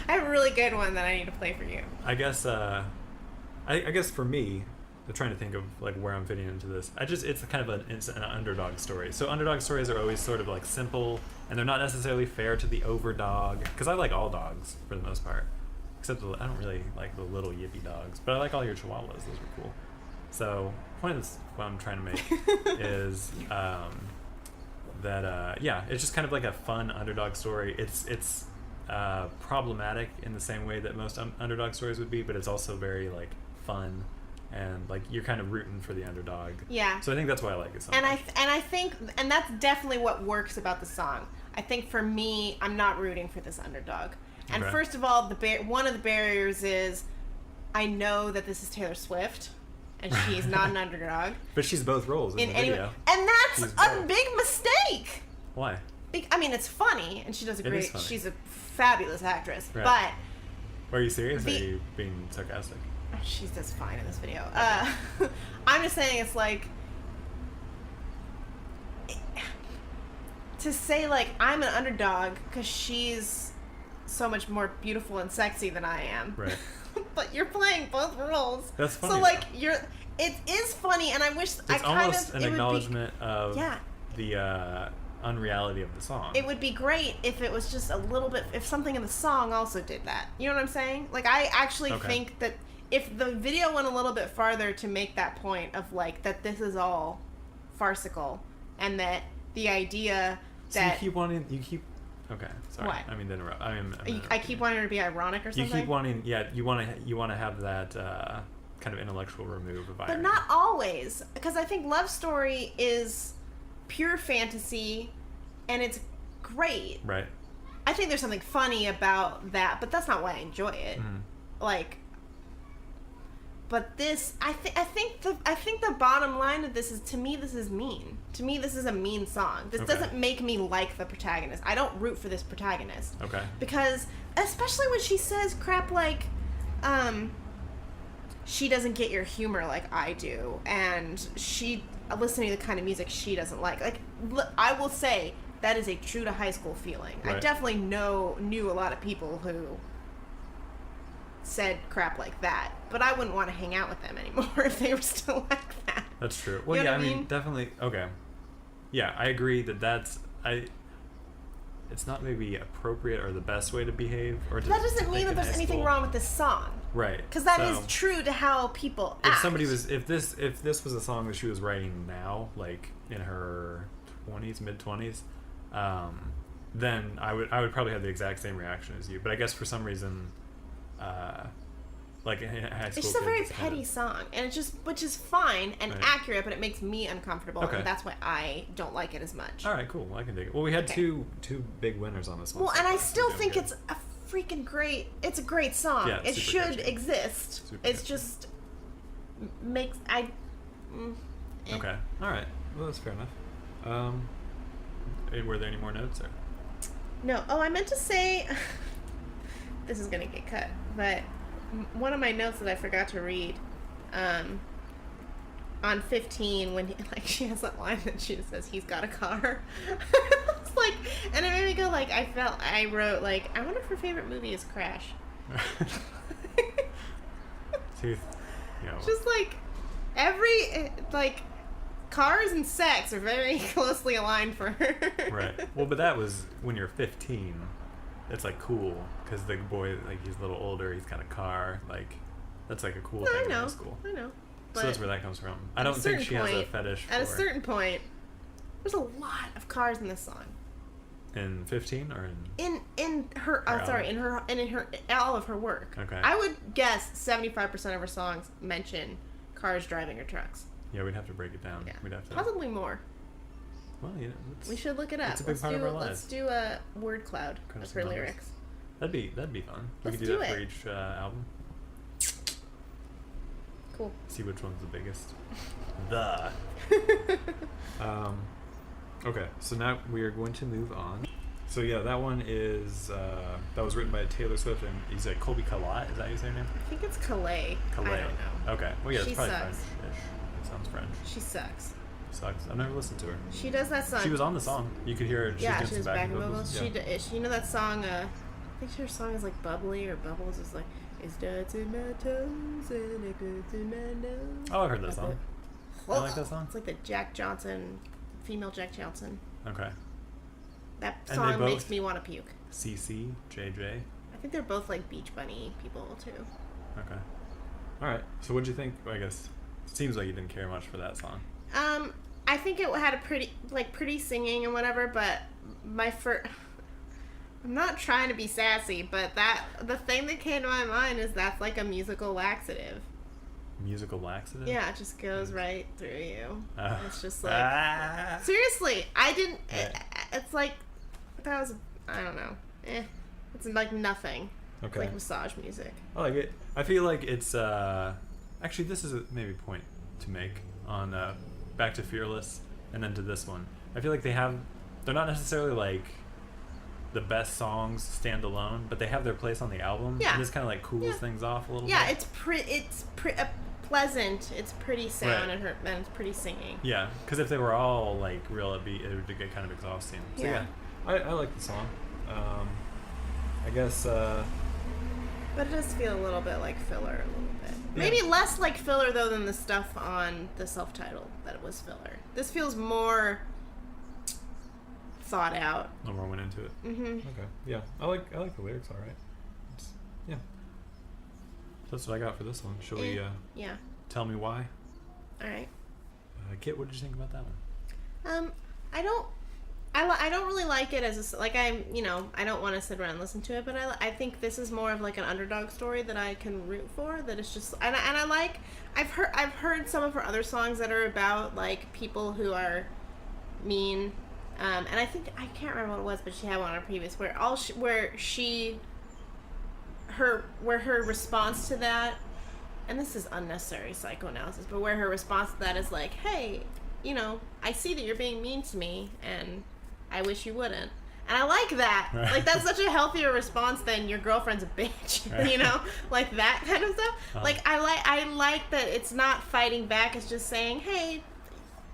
have a really good one that I need to play for you. I guess I guess for me, I'm trying to think of like where I'm fitting into this. It's kind of an underdog story. So underdog stories are always sort of like simple, and they're not necessarily fair to the overdog. Because I like all dogs for the most part, except I don't really like the little yippy dogs. But I like all your chihuahuas; those are cool. So point of what I'm trying to make is that it's just kind of like a fun underdog story. It's problematic in the same way that most underdog stories would be, but it's also very like fun, and like you're kind of rooting for the underdog. Yeah. So I think that's why I like it so much. I think that's definitely what works about the song. I think for me, I'm not rooting for this underdog. And first of all, one of the barriers is I know that this is Taylor Swift, and she's not an underdog. But she's both roles in the video. And that's a big mistake. Why? I mean, it's funny, and she does she's a fabulous actress. Right. But are you serious? Or are you being sarcastic? She does fine in this video. I'm just saying it's like to say like I'm an underdog because she's so much more beautiful and sexy than I am. Right. But you're playing both roles. That's funny. So like it is funny, and I wish it's almost an acknowledgement of the unreality of the song. It would be great if it was just a little bit, if something in the song also did that. You know what I'm saying? Like I actually think that if the video went a little bit farther to make that point of like that this is all farcical, and that the idea that you keep okay, sorry. What? I mean to interrupt. I keep wanting her to be ironic or something. You keep wanting, you want to have that kind of intellectual remove of irony. But not always, because I think Love Story is pure fantasy, and it's great. Right. I think there's something funny about that, but that's not why I enjoy it. Mm-hmm. Like, but this, I think the bottom line of this is, to me, this is mean. To me, this is a mean song. This doesn't make me like the protagonist. I don't root for this protagonist. Okay. Because, especially when she says crap like, she doesn't get your humor like I do, and she listening to the kind of music she doesn't like. Like, I will say that is a true to high school feeling. Right. I definitely knew a lot of people who said crap like that, but I wouldn't want to hang out with them anymore if they were still like that. That's true. Well, you know I mean, definitely. Okay. Yeah, I agree that it's not maybe appropriate or the best way to behave. Or that doesn't mean that there's anything wrong with this song. Right. Because that is true to how people act. If this was a song that she was writing now, like in her 20s, mid-20s, then I would probably have the exact same reaction as you. But I guess for some reason, like in high school, it's just a very petty song, and which is fine and accurate, but it makes me uncomfortable, and that's why I don't like it as much. All right, cool. I can dig it. Well, we had two big winners on this one. Well, and I still think it's a freaking great. It's a great song. Yeah, it should exist. It's just makes Okay. All right. Well, that's fair enough. Were there any more notes? Or? No. Oh, I meant to say. This is gonna get cut, but one of my notes that I forgot to read, on 15, when she has that line that she says he's got a car. It's like, and it made me go like, I wrote like, I wonder if her favorite movie is Crash. Just like cars and sex are very closely aligned for her. Right. Well, but that was when you're 15. It's like cool because the boy, like, he's a little older, he's got a car, like that's like a cool thing in high school. I know. So that's where that comes from. I don't think she has a fetish at a certain point. There's a lot of cars in this song. In 15 or in her all of her work. Okay. I would guess 75% of her songs mention cars, driving, or trucks. Yeah, we'd have to break it down. Yeah. We'd have to possibly more. Well, we should look it up. It's a big part of our lives. Let's do a word cloud of her lyrics. That'd be fun. We could do that for each album. Cool. See which one's the biggest. Okay, so now we are going to move on. So yeah, that one is that was written by Taylor Swift, and he's like Colby Calais. Is that his name? I think it's Calais. I don't know. Okay. Well, yeah, it's probably French-ish. It sounds French. She sucks. I've never listened to her. She does that song. She was on the song. You could hear her. She was backing vocals. Yeah. She know that song. I think her song is like Bubbly or Bubbles. Is like it starts in my toes and it goes in my nose. Oh, I've heard that song. I like that song. It's like the Jack Johnson, female Jack Johnson. Okay. That song makes me want to puke. CC, JJ. I think they're both like Beach Bunny people too. Okay. All right. So what'd you think? I guess it seems like you didn't care much for that song. I think it had a pretty singing and whatever, but I'm not trying to be sassy, but the thing that came to my mind is that's like a musical laxative. Musical laxative? Yeah, it just goes right through you. It's just like... Seriously, I didn't... It's like... That was... I don't know. It's like nothing. Okay. It's like massage music. I like it. I feel like it's... Actually, this is maybe a point to make on back to Fearless and then to this one. I feel like they're not necessarily like the best songs stand alone, but they have their place on the album. Yeah. And this kind of like cools things off a little bit. Yeah, it's pleasant. It's pretty sound and it's pretty singing. Yeah, because if they were all like real upbeat, it would get kind of exhausting. So yeah, I like the song. I guess. But it does feel a little bit like filler, a little bit. Yeah. Maybe less like filler though than the stuff on the self-titled that it was filler. This feels more thought out. No more went into it. Mm-hmm. Okay. Yeah, I like the lyrics. All right. Yeah. That's what I got for this one. Shall we? Tell me why. All right. Kit, what did you think about that one? I don't really like it as I don't want to sit around and listen to it, but I think this is more of like an underdog story that I can root for. That it's just and I like I've heard some of her other songs that are about like people who are mean, and I think I can't remember what it was, but she had one on her previous where her response to that, and this is unnecessary psychoanalysis, but where her response to that is like, hey, I see that you're being mean to me, and I wish you wouldn't. And I like that. Right. Like, that's such a healthier response than your girlfriend's a bitch, right. Like that kind of stuff. Like, I like that it's not fighting back. It's just saying, hey,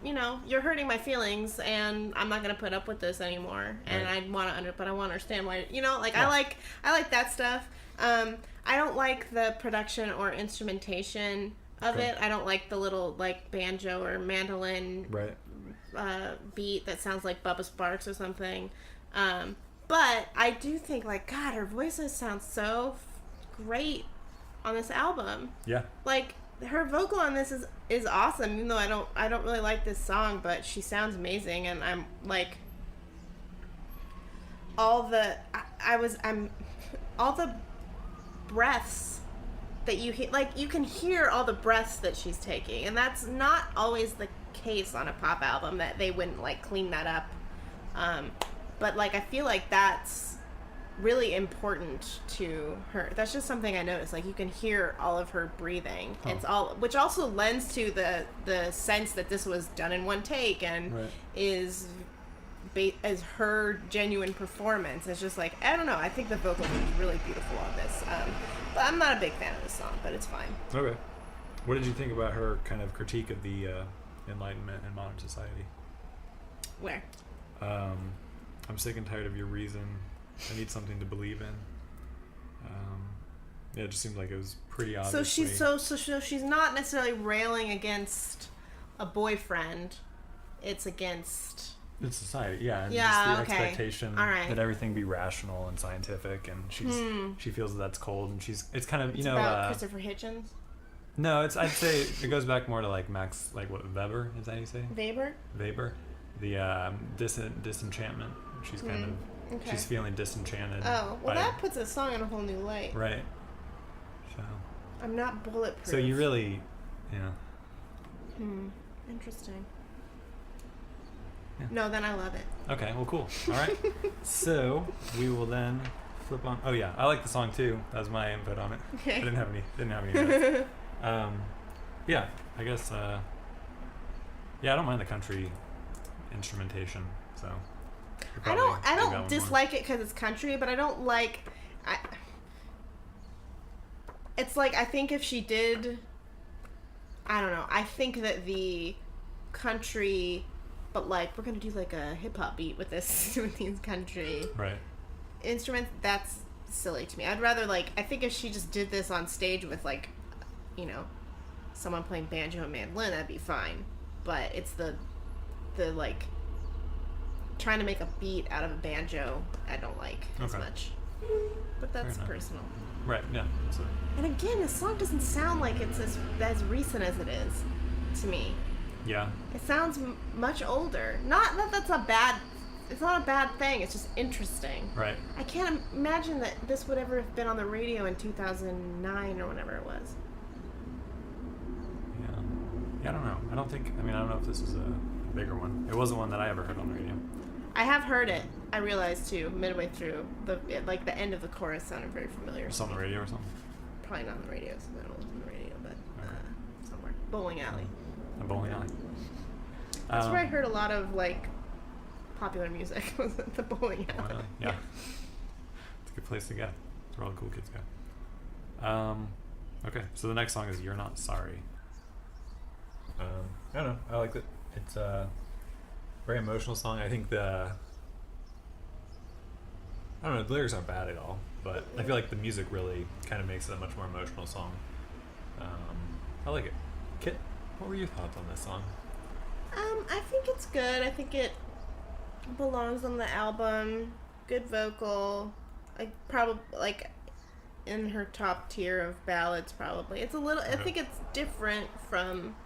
you're hurting my feelings, and I'm not going to put up with this anymore. And right. I want to understand why, I like that stuff. I don't like the production or instrumentation of it. I don't like the little like banjo or mandolin beat that sounds like Bubba Sparks or something. But I do think like, God, her voice sounds so great on this album. Yeah. Like her vocal on this is awesome, even though I don't really like this song, but she sounds amazing, and I'm like all the breaths that you hear, like you can hear all the breaths that she's taking, and that's not always the case on a pop album, that they wouldn't like clean that up, but like I feel like that's really important to her. That's just something I noticed, like you can hear all of her breathing. It's all, which also lends to the sense that this was done in one take and is as her genuine performance. It's just like, I don't know, I think the vocal is really beautiful on this, but I'm not a big fan of this song, but it's fine. Okay. What did you think about her kind of critique of the Enlightenment and modern society? Where? I'm sick and tired of your reason. I need something to believe in. Yeah, it just seemed like it was pretty obvious. So she's not necessarily railing against a boyfriend. It's against... It's society, yeah. And just the expectation that everything be rational and scientific, and she feels that's cold, and it's kind of, about Christopher Hitchens? No, I'd say it goes back more to like Max, like what, Weber, is that how you say? Weber. The disenchantment. She's kind of, she's feeling disenchanted. Oh, well that puts a song in a whole new light. Right. So. I'm not bulletproof. So you really, Interesting. Yeah. No, then I love it. Okay, well, cool. All right. So we will then flip on. Oh yeah, I like the song too. That was my input on it. Okay. I didn't have any notes. Yeah, I guess. Yeah, I don't mind the country instrumentation. So. I don't dislike it because it's country, but I don't like. It's like, I think if she did, I don't know. I think that the country. But like, we're gonna do like a hip hop beat with this, with these country instruments. That's silly to me. I'd rather I think if she just did this on stage with like, someone playing banjo and mandolin, that'd be fine. But it's the like trying to make a beat out of a banjo, I don't like as much. But that's personal. Right. Yeah. So. And again, the song doesn't sound like it's as recent as it is to me. Yeah. It sounds much older. Not that that's a bad it's not a bad thing. It's just interesting. Right. I can't imagine that this would ever have been on the radio in 2009 or whenever it was. Yeah, I don't know. I don't know if this is a bigger one. It wasn't one that I ever heard on the radio. I have heard it. I realized too, midway through, the end of the chorus sounded very familiar. It's on the radio or something? Probably not on the radio, so I don't listen to the radio, but somewhere. Bowling alley. A bowling alley. That's where I heard a lot of, like, popular music, was at the bowling alley. Yeah. It's a good place to go. It's where all the cool kids go. Okay, so the next song is You're Not Sorry. I don't know. I like it. It's a very emotional song. I think the lyrics aren't bad at all, but I feel like the music really kind of makes it a much more emotional song. I like it. Kit, what were your thoughts on this song? I think it's good. I think it belongs on the album. Good vocal. Probably in her top tier of ballads. Probably it's a little. I think it's different from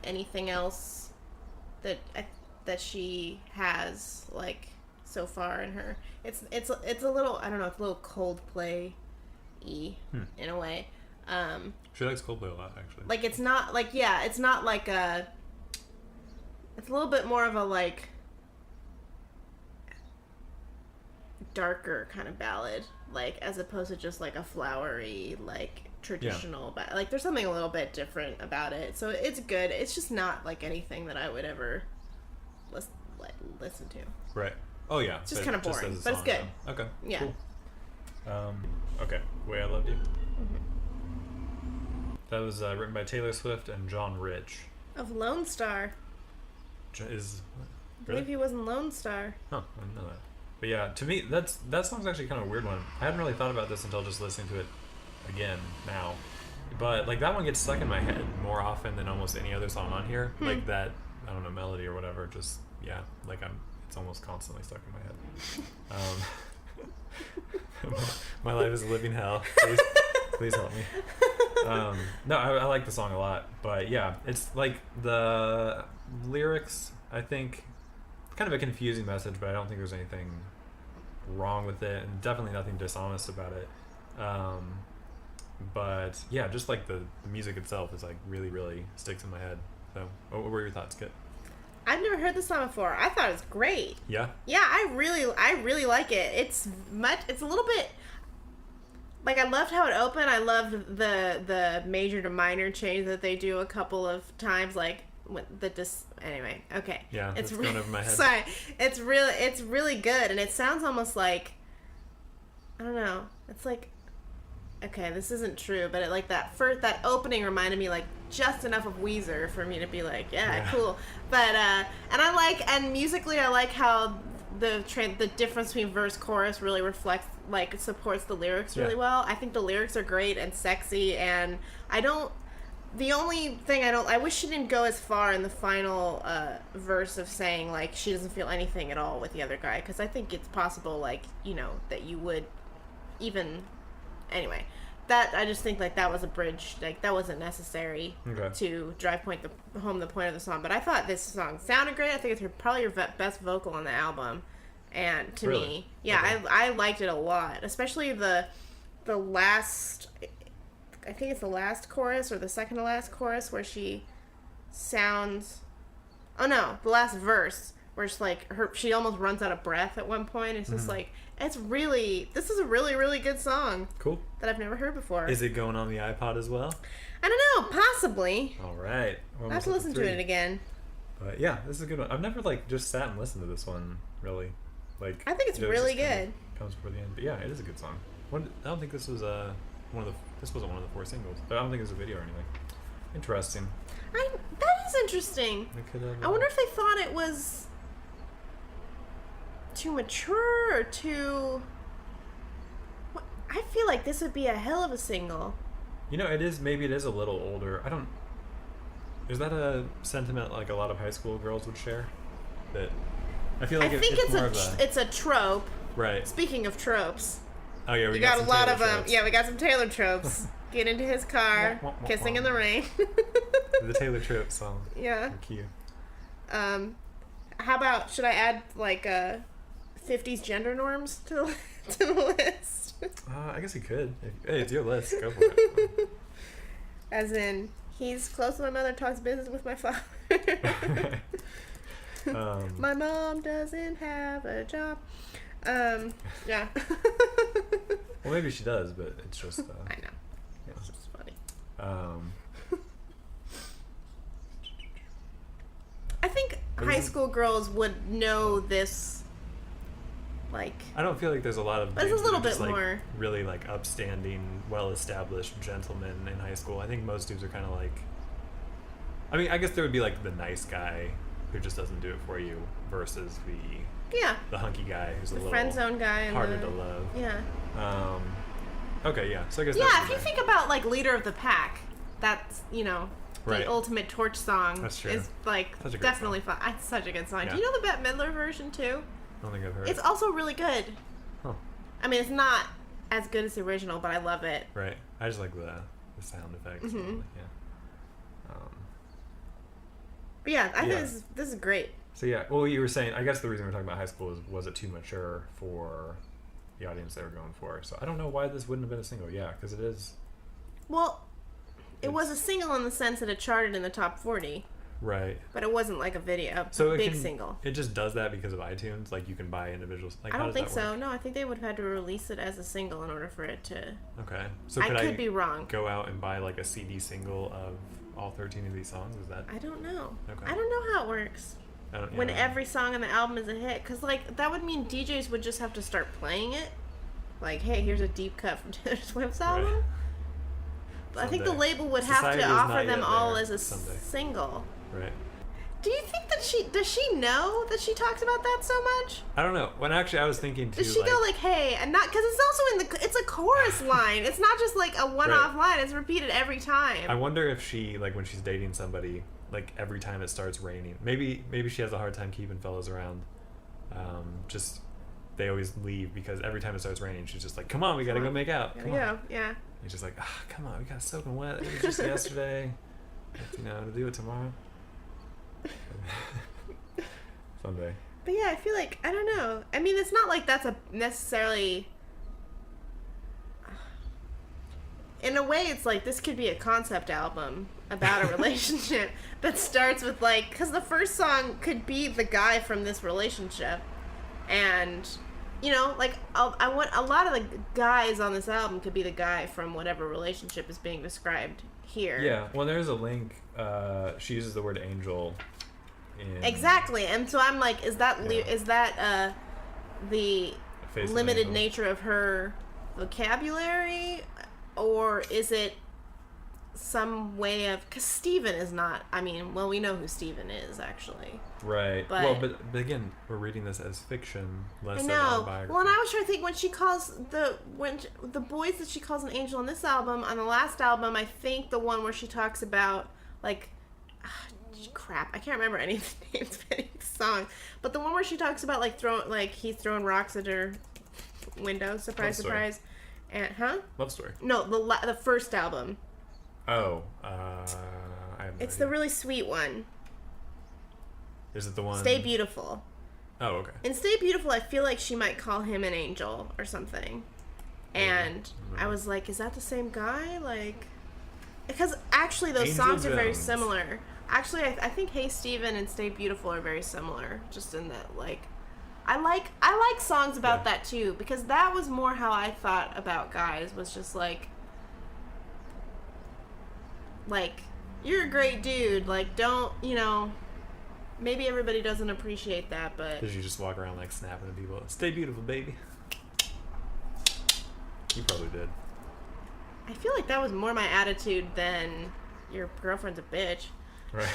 anything else that she has so far in her. It's a little, I don't know, it's a little Coldplay-y in a way. She likes Coldplay a lot, actually. It's not it's not like a. It's a little bit more of a darker kind of ballad, as opposed to just a flowery traditional there's something a little bit different about it, so it's good. It's just not anything that I would ever listen to. Right. Oh yeah, it's just kind of boring, but it's good. Okay. Yeah. Cool. Okay. Way I Loved You. That was written by Taylor Swift and John Rich. Of Lone Star. Really? I believe he was in Lone Star. Huh, I didn't know that. But yeah, to me, that song's actually kind of a weird one. I hadn't really thought about this until just listening to it again now. But that one gets stuck in my head more often than almost any other song on here. That, I don't know, melody or whatever, just, yeah, it's almost constantly stuck in my head. My life is a living hell. Please help me. No, I like the song a lot, but yeah, it's the lyrics, I think, kind of a confusing message, but I don't think there's anything wrong with it, and definitely nothing dishonest about it. But yeah, just the music itself is really, really sticks in my head. So, what were your thoughts, Kit? I've never heard this song before. I thought it was great. Yeah? Yeah, I really like it. It's a little bit, I loved how it opened. I loved the major to minor change that they do a couple of times, anyway, okay. Yeah, it's going over my head. Sorry. It's really good, and it sounds almost I don't know. It's okay, this isn't true, but that opening reminded me just enough of Weezer for me to be yeah, cool. But and musically I like how the difference between verse chorus really reflects supports the lyrics really well. I think the lyrics are great and sexy, and the only thing I wish she didn't go as far in the final verse of saying she doesn't feel anything at all with the other guy, because I think it's possible that you would even. Anyway, that I just think that was a bridge, that wasn't necessary to drive home the point of the song. But I thought this song sounded great. I think it's probably your best vocal on the album, and to me, yeah, okay. I liked it a lot, especially the last. I think it's the last chorus or the second to last chorus where she sounds. Oh no, the last verse where it's she almost runs out of breath at one point. It's just this is a really, really good song. Cool. That I've never heard before. Is it going on the iPod as well? I don't know, possibly. All right. I have to listen to it again. But yeah, this is a good one. I've never just sat and listened to this one really. I think it's really good. Comes before the end, but yeah, it is a good song. I don't think this was this wasn't one of the 4 singles, but I don't think it was a video or anything. Interesting. That is interesting. I wonder if they thought it was too mature or too. I feel like this would be a hell of a single. It is. Maybe it is a little older. I don't. Is that a sentiment a lot of high school girls would share? That I feel like it's a trope. Right. Speaking of tropes. Oh yeah, we got a lot of them. Yeah, we got some Taylor tropes. Get into his car, kissing in the rain. The Taylor Tripp song. Yeah. Cute. How about, should I add 50s gender norms to the list? I guess he could. Hey, it's your list. Go for it. As in, he's close to my mother, talks business with my father. My mom doesn't have a job. Yeah. Well, maybe she does, but it's just... I know. Yeah. It's just funny. I think high school girls would know this, like... I don't feel like there's a lot of... But it's a little bit just, like, more... really, like, upstanding, well-established gentlemen in high school. I think most dudes are kind of like... I mean, I guess there would be, like, the nice guy who just doesn't do it for you versus the hunky guy who's a little... friend zone guy. Harder to love. Yeah. Okay, yeah. So I guess if you think about, like, Leader of the Pack, that's, the right. ultimate torch song. That's true. Is, like, definitely fun. It's such a good song. Yeah. Do you know the Bette Midler version, too? I don't think I've heard It's also really good. Huh. I mean, it's not as good as the original, but I love it. Right. I just like the sound effects. Mm-hmm. Yeah. But yeah, I think this is great. So yeah, well, you were saying, I guess the reason we're talking about high school was it too mature for the audience they were going for? So I don't know why this wouldn't have been a single. Yeah, because it is. Well, it was a single in the sense that it charted in the top 40. Right. But it wasn't like a video, single. It just does that because of iTunes. Like you can buy individuals. Like, I don't think so. No, I think they would have had to release it as a single in order for it to. Okay. So I could be wrong. Go out and buy like a CD single of all 13 of these songs? Is that? I don't know. Okay. I don't know how it works. When every song on the album is a hit, because like that would mean DJs would just have to start playing it. Like, hey, here's a deep cut from Taylor Swift's album. Right. But I think the label would have to offer them all as a single. Right. Do you think that does she know that she talks about that so much? I don't know. When actually I was thinking too. Does she go like, hey, and not because it's also it's a chorus line. It's not just like a one-off line. It's repeated every time. I wonder if she like when she's dating somebody, like every time it starts raining. Maybe she has a hard time keeping fellas around. Just they always leave because every time it starts raining, she's just like, come on, we gotta go make out. Come on. Yeah. He's just like, come on, we got soaking wet. It was just yesterday. To do it tomorrow. Someday. But yeah, I feel like I don't know. I mean, it's not like that's a necessarily. In a way, it's like this could be a concept album about a relationship that starts with like, because the first song could be the guy from this relationship, and like I want a lot of the guys on this album could be the guy from whatever relationship is being described here. Yeah. Well, there's a link. She uses the word angel. Exactly, and so I'm like, is that the limited nature of her vocabulary, or is it some way of? Because Steven is not. I mean, well, we know who Steven is actually. Right. But again, we're reading this as fiction, less than autobiography. Well, and I was trying to think when she calls the boys that she calls an angel on this album. On the last album, I think the one where she talks about like. Crap, I can't remember any of the names of any song, but the one where she talks about he's throwing rocks at her window, surprise, surprise, and Love Story. No, the first album. Oh, it's the really sweet one. Is it the one? Stay Beautiful. Oh, okay. In Stay Beautiful, I feel like she might call him an angel or something, and I was like, is that the same guy? Like, because actually those songs are very similar. Actually, I think Hey Steven and Stay Beautiful are very similar, just in that, like, I like songs about that, too, because that was more how I thought about guys, was just, like, you're a great dude, like, don't, maybe everybody doesn't appreciate that, but... Did you just walk around, like, snapping at people? Stay beautiful, baby. You probably did. I feel like that was more my attitude than your girlfriend's a bitch. Right.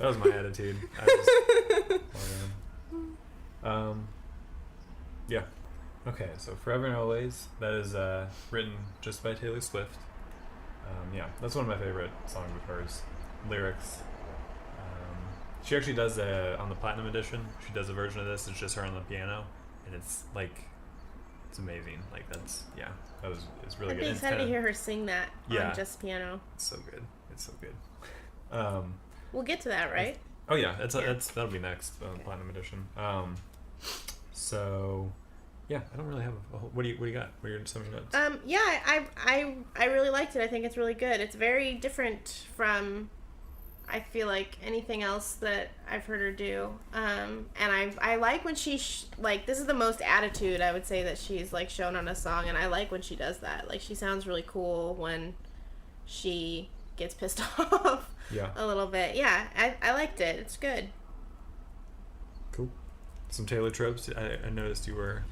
That was my attitude. Yeah. Okay, so Forever and Always, that is written just by Taylor Swift. Yeah, that's one of my favorite songs of hers. Lyrics. She actually does on the Platinum Edition, she does a version of this, it's just her on the piano, and it's like, it's amazing. Like, it's really good. I'd be excited to hear her sing that on just piano. It's so good. It's so good. We'll get to that, right? Oh yeah, that'll be next, Platinum Edition. So, yeah, I don't really have a whole... What do you got? What are some of your notes? Yeah, I really liked it. I think it's really good. It's very different from, I feel like, anything else that I've heard her do. And I like when she, like, this is the most attitude, I would say, that she's, like, shown on a song, and I like when she does that. Like, she sounds really cool when she gets pissed off a little bit. Yeah, I liked it. It's good. Cool. Some Taylor tropes. I noticed you were...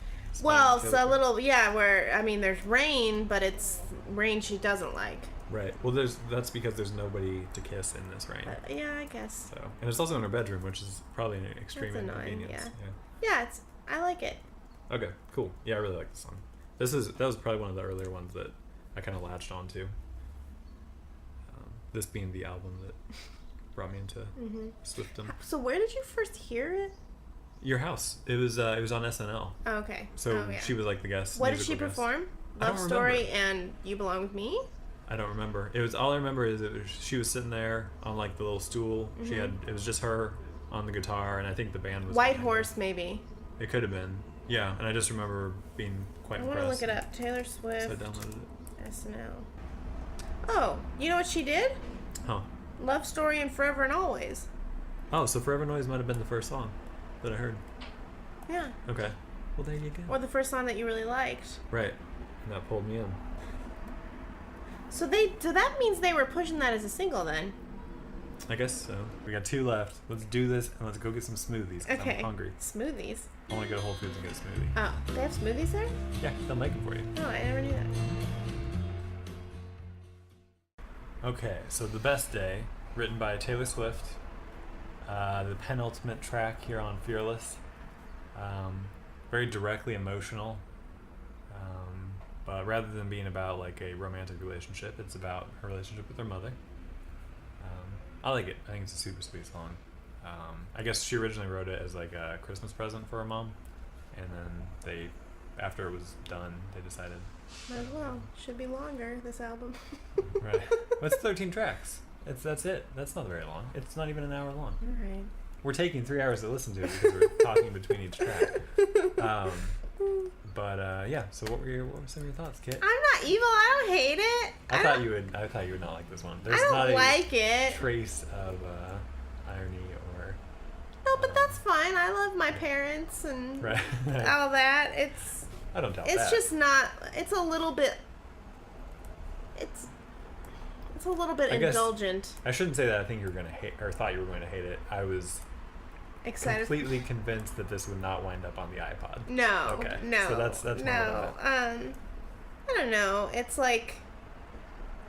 Well, it's a little, where, I mean, there's rain, but it's rain she doesn't like. Right. Well, that's because there's nobody to kiss in this rain. Yeah, I guess. So, and it's also in her bedroom, which is probably an extreme inconvenience. Yeah, I like it. Okay, cool. Yeah, I really like the song. That was probably one of the earlier ones that I kind of latched onto. This being the album that brought me into Swiftum. So where did you first hear it? Your house. It was on SNL. Oh, okay. So she was like the guest. What did she perform? Love Story and You Belong With Me? I don't remember. All I remember is she was sitting there on like the little stool. It was just her on the guitar, and I think the band was White Horse, maybe. It could have been. Yeah, and I just remember being quite impressed. I want to look it up. Taylor Swift. So I downloaded it. SNL. Oh, you know what she did? Huh. Love Story and Forever and Always. Oh, so Forever and Always might have been the first song that I heard. Yeah. Okay. Well, there you go. Or the first song that you really liked. Right. And that pulled me in. So that means they were pushing that as a single then. I guess so. We got 2 left. Let's do this and let's go get some smoothies. Okay. I'm hungry. Smoothies. I want to go to Whole Foods and get a smoothie. Oh, they have smoothies there? Yeah, they'll make them for you. Oh, I never knew that. Okay, so The Best Day, written by Taylor Swift. The penultimate track here on Fearless. Very directly emotional. But rather than being about like a romantic relationship, it's about her relationship with her mother. I like it. I think it's a super sweet song. I guess she originally wrote it as like a Christmas present for her mom, and then after it was done, they decided. Might as well. Should be longer, this album. Right. Well, it's 13 tracks. That's it. That's not very long. It's not even an hour long. All right. We're taking 3 hours to listen to it because we're talking between each track. Yeah. So what were some of your thoughts, Kit? I'm not evil. I don't hate it. I thought you would not like this one. There's I don't not like a it. trace of irony or. No, but that's fine. I love my parents and right. all that. I don't doubt it's that. just not. It's a little bit. It's a little bit indulgent. I shouldn't say that I think you were going to hate or thought you were going to hate it. I was excited. Completely convinced that this would not wind up on the iPod. No. Okay. No. So that's no. I don't know. It's like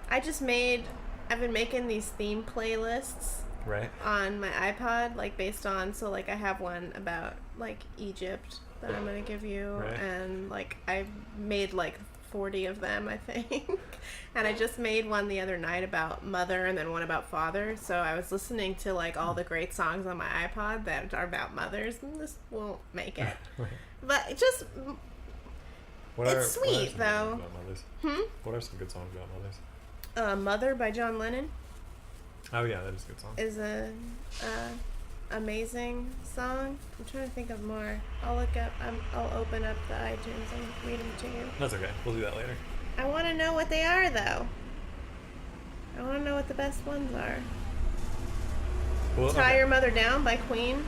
I've been making these theme playlists. Right. On my iPod, like based on, so like I have one about like Egypt that I'm gonna give you, right. And like I made like 40 of them, I think. And I just made one the other night about mother and then one about father. So I was listening to like all the great songs on my iPod that are about mothers, and this won't make it. Right. But it just it's sweet though. What are some good songs about mothers? Mother by John Lennon. Oh yeah, that is a good song. Is a amazing song. I'm trying to think of more. I'll look up. I'll open up the iTunes and read them to you. That's okay. We'll do that later. I want to know what they are, though. I want to know what the best ones are. Well, Tie Your Mother Down by Queen.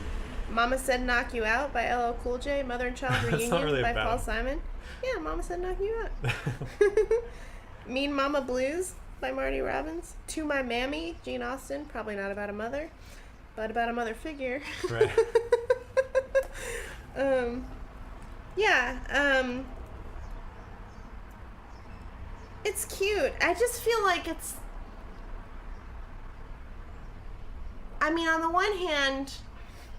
Mama Said Knock You Out by LL Cool J. Mother and Child Reunion really by Paul Simon. Yeah, Mama Said Knock You Out. Mean Mama Blues by Marty Robbins. To My Mammy, Gene Austen. Probably not about a mother, but about a mother figure. Right. It's cute. I just feel like it's. I mean, on the one hand,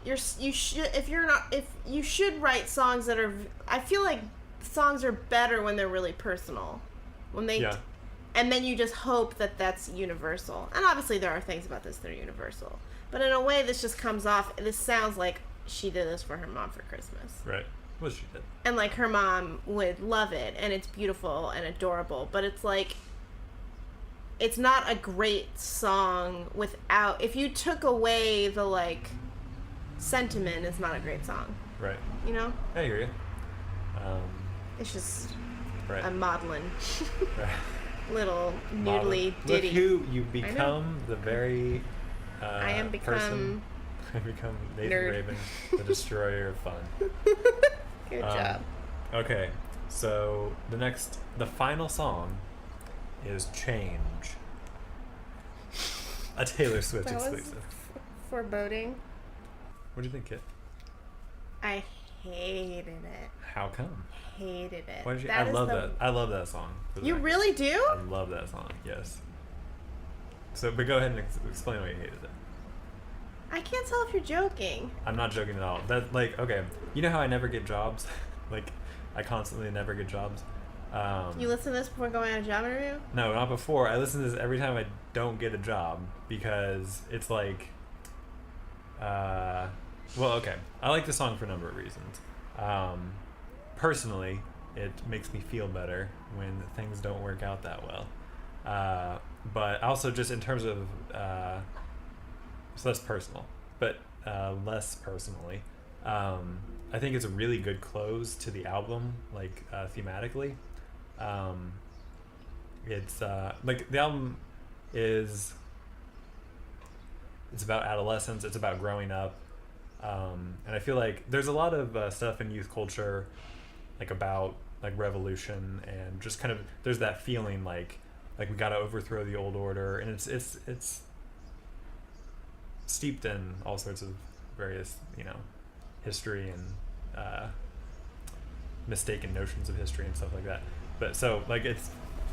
you should write songs that are. I feel like songs are better when they're really personal, when they. Yeah. And then you just hope that that's universal. And obviously there are things about this that are universal. But in a way, this just comes off. This sounds like she did this for her mom for Christmas. Right. Well, she did. And like her mom would love it, and it's beautiful and adorable. But it's like, it's not a great song without. If you took away the like sentiment, it's not a great song. Right. You know? I hear you. It's just right. a maudlin right. little noodly ditty. Look who you become, the very I am person. I become Nathan nerd. Raven, the destroyer of fun. Good job. Okay, so the final song is Change. A Taylor Swift exclusive. Foreboding. What do you think, Kit? I hated it. How come? Hated it. Why did you? I love that. I love that song. You really do? I love that song. Yes. So, but go ahead and explain why you hated it. I can't tell if you're joking. I'm not joking at all. That okay. You know how I never get jobs? Like, I constantly never get jobs. You listen to this before going on a job interview? No, not before. I listen to this every time I don't get a job because it's like, well, okay. I like the song for a number of reasons. Personally, it makes me feel better when things don't work out that well. But also just in terms of, so that's personal, but less personally, I think it's a really good close to the album, like thematically. It's like the album it's about adolescence, it's about growing up, and I feel like there's a lot of stuff in youth culture like about like revolution and just kind of there's that feeling like we got to overthrow the old order, and it's steeped in all sorts of various history and mistaken notions of history and stuff like that. But so like it's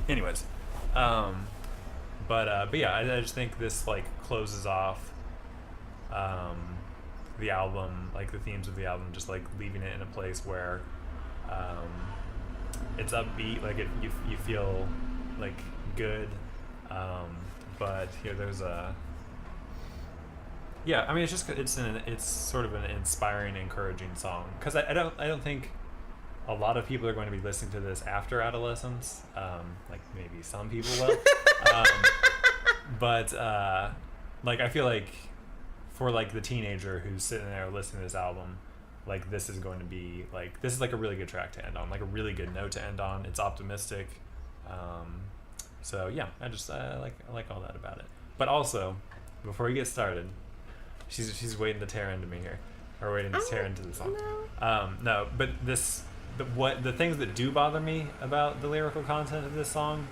anyways but yeah, I just think this like closes off the album, like the themes of the album, just like leaving it in a place where it's upbeat, like you feel like good, but here there's a I mean it's sort of an inspiring, encouraging song, because I don't think a lot of people are going to be listening to this after adolescence, like maybe some people will, but like I feel like for like the teenager who's sitting there listening to this album, like this is going to be like a really good track to end on, like a really good note to end on. It's optimistic, so yeah, I like all that about it. But also, before we get started, she's waiting to tear into me here, or waiting to tear into the song. No, but the things that do bother me about the lyrical content of this song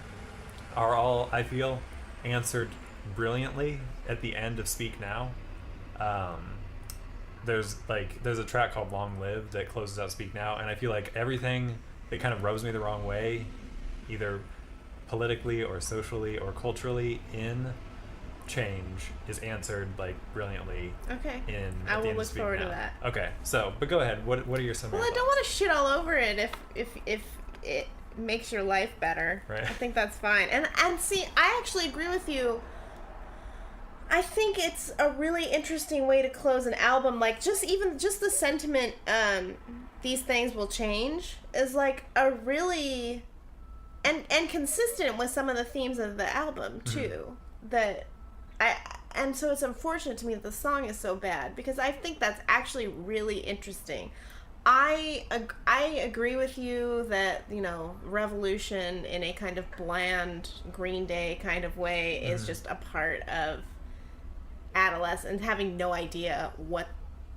are all, I feel, answered brilliantly at the end of Speak Now. There's a track called Long Live that closes out Speak Now, and I feel like everything that kind of rubs me the wrong way, either politically or socially or culturally, in Change is answered like brilliantly. Okay. I will look forward to that. Okay, so but go ahead. What are your summary? Well, I don't want to shit all over it if it makes your life better. Right. I think that's fine. And see, I actually agree with you. I think it's a really interesting way to close an album. Like just the sentiment, these things will change, is like a really and consistent with some of the themes of the album too. And so it's unfortunate to me that the song is so bad, because I think that's actually really interesting. I agree with you that, revolution in a kind of bland Green Day kind of way is just a part of adolescence, having no idea what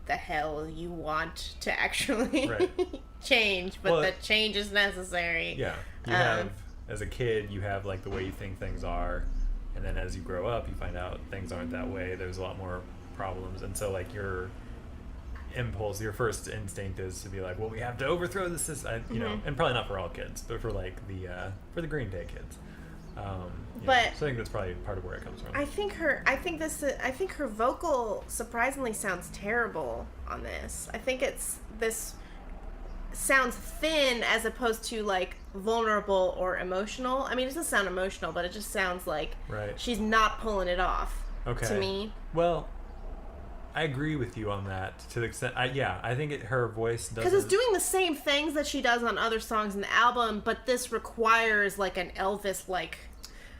the hell you want to actually change, but the change is necessary. Yeah. You have, as a kid, you have like the way you think things are. And then as you grow up, you find out things aren't that way. There's a lot more problems. And so like your impulse, your first instinct is to be like, well, we have to overthrow the system, and probably not for all kids, but for like for the Green Day kids. So I think that's probably part of where it comes from. I think her vocal surprisingly sounds terrible on this. I think this sounds thin as opposed to like vulnerable or emotional. I mean, it doesn't sound emotional, but it just sounds like she's not pulling it off. Okay. To me. Well, I agree with you on that to the extent. I think her voice does, because it's doing the same things that she does on other songs in the album, but this requires like an Elvis like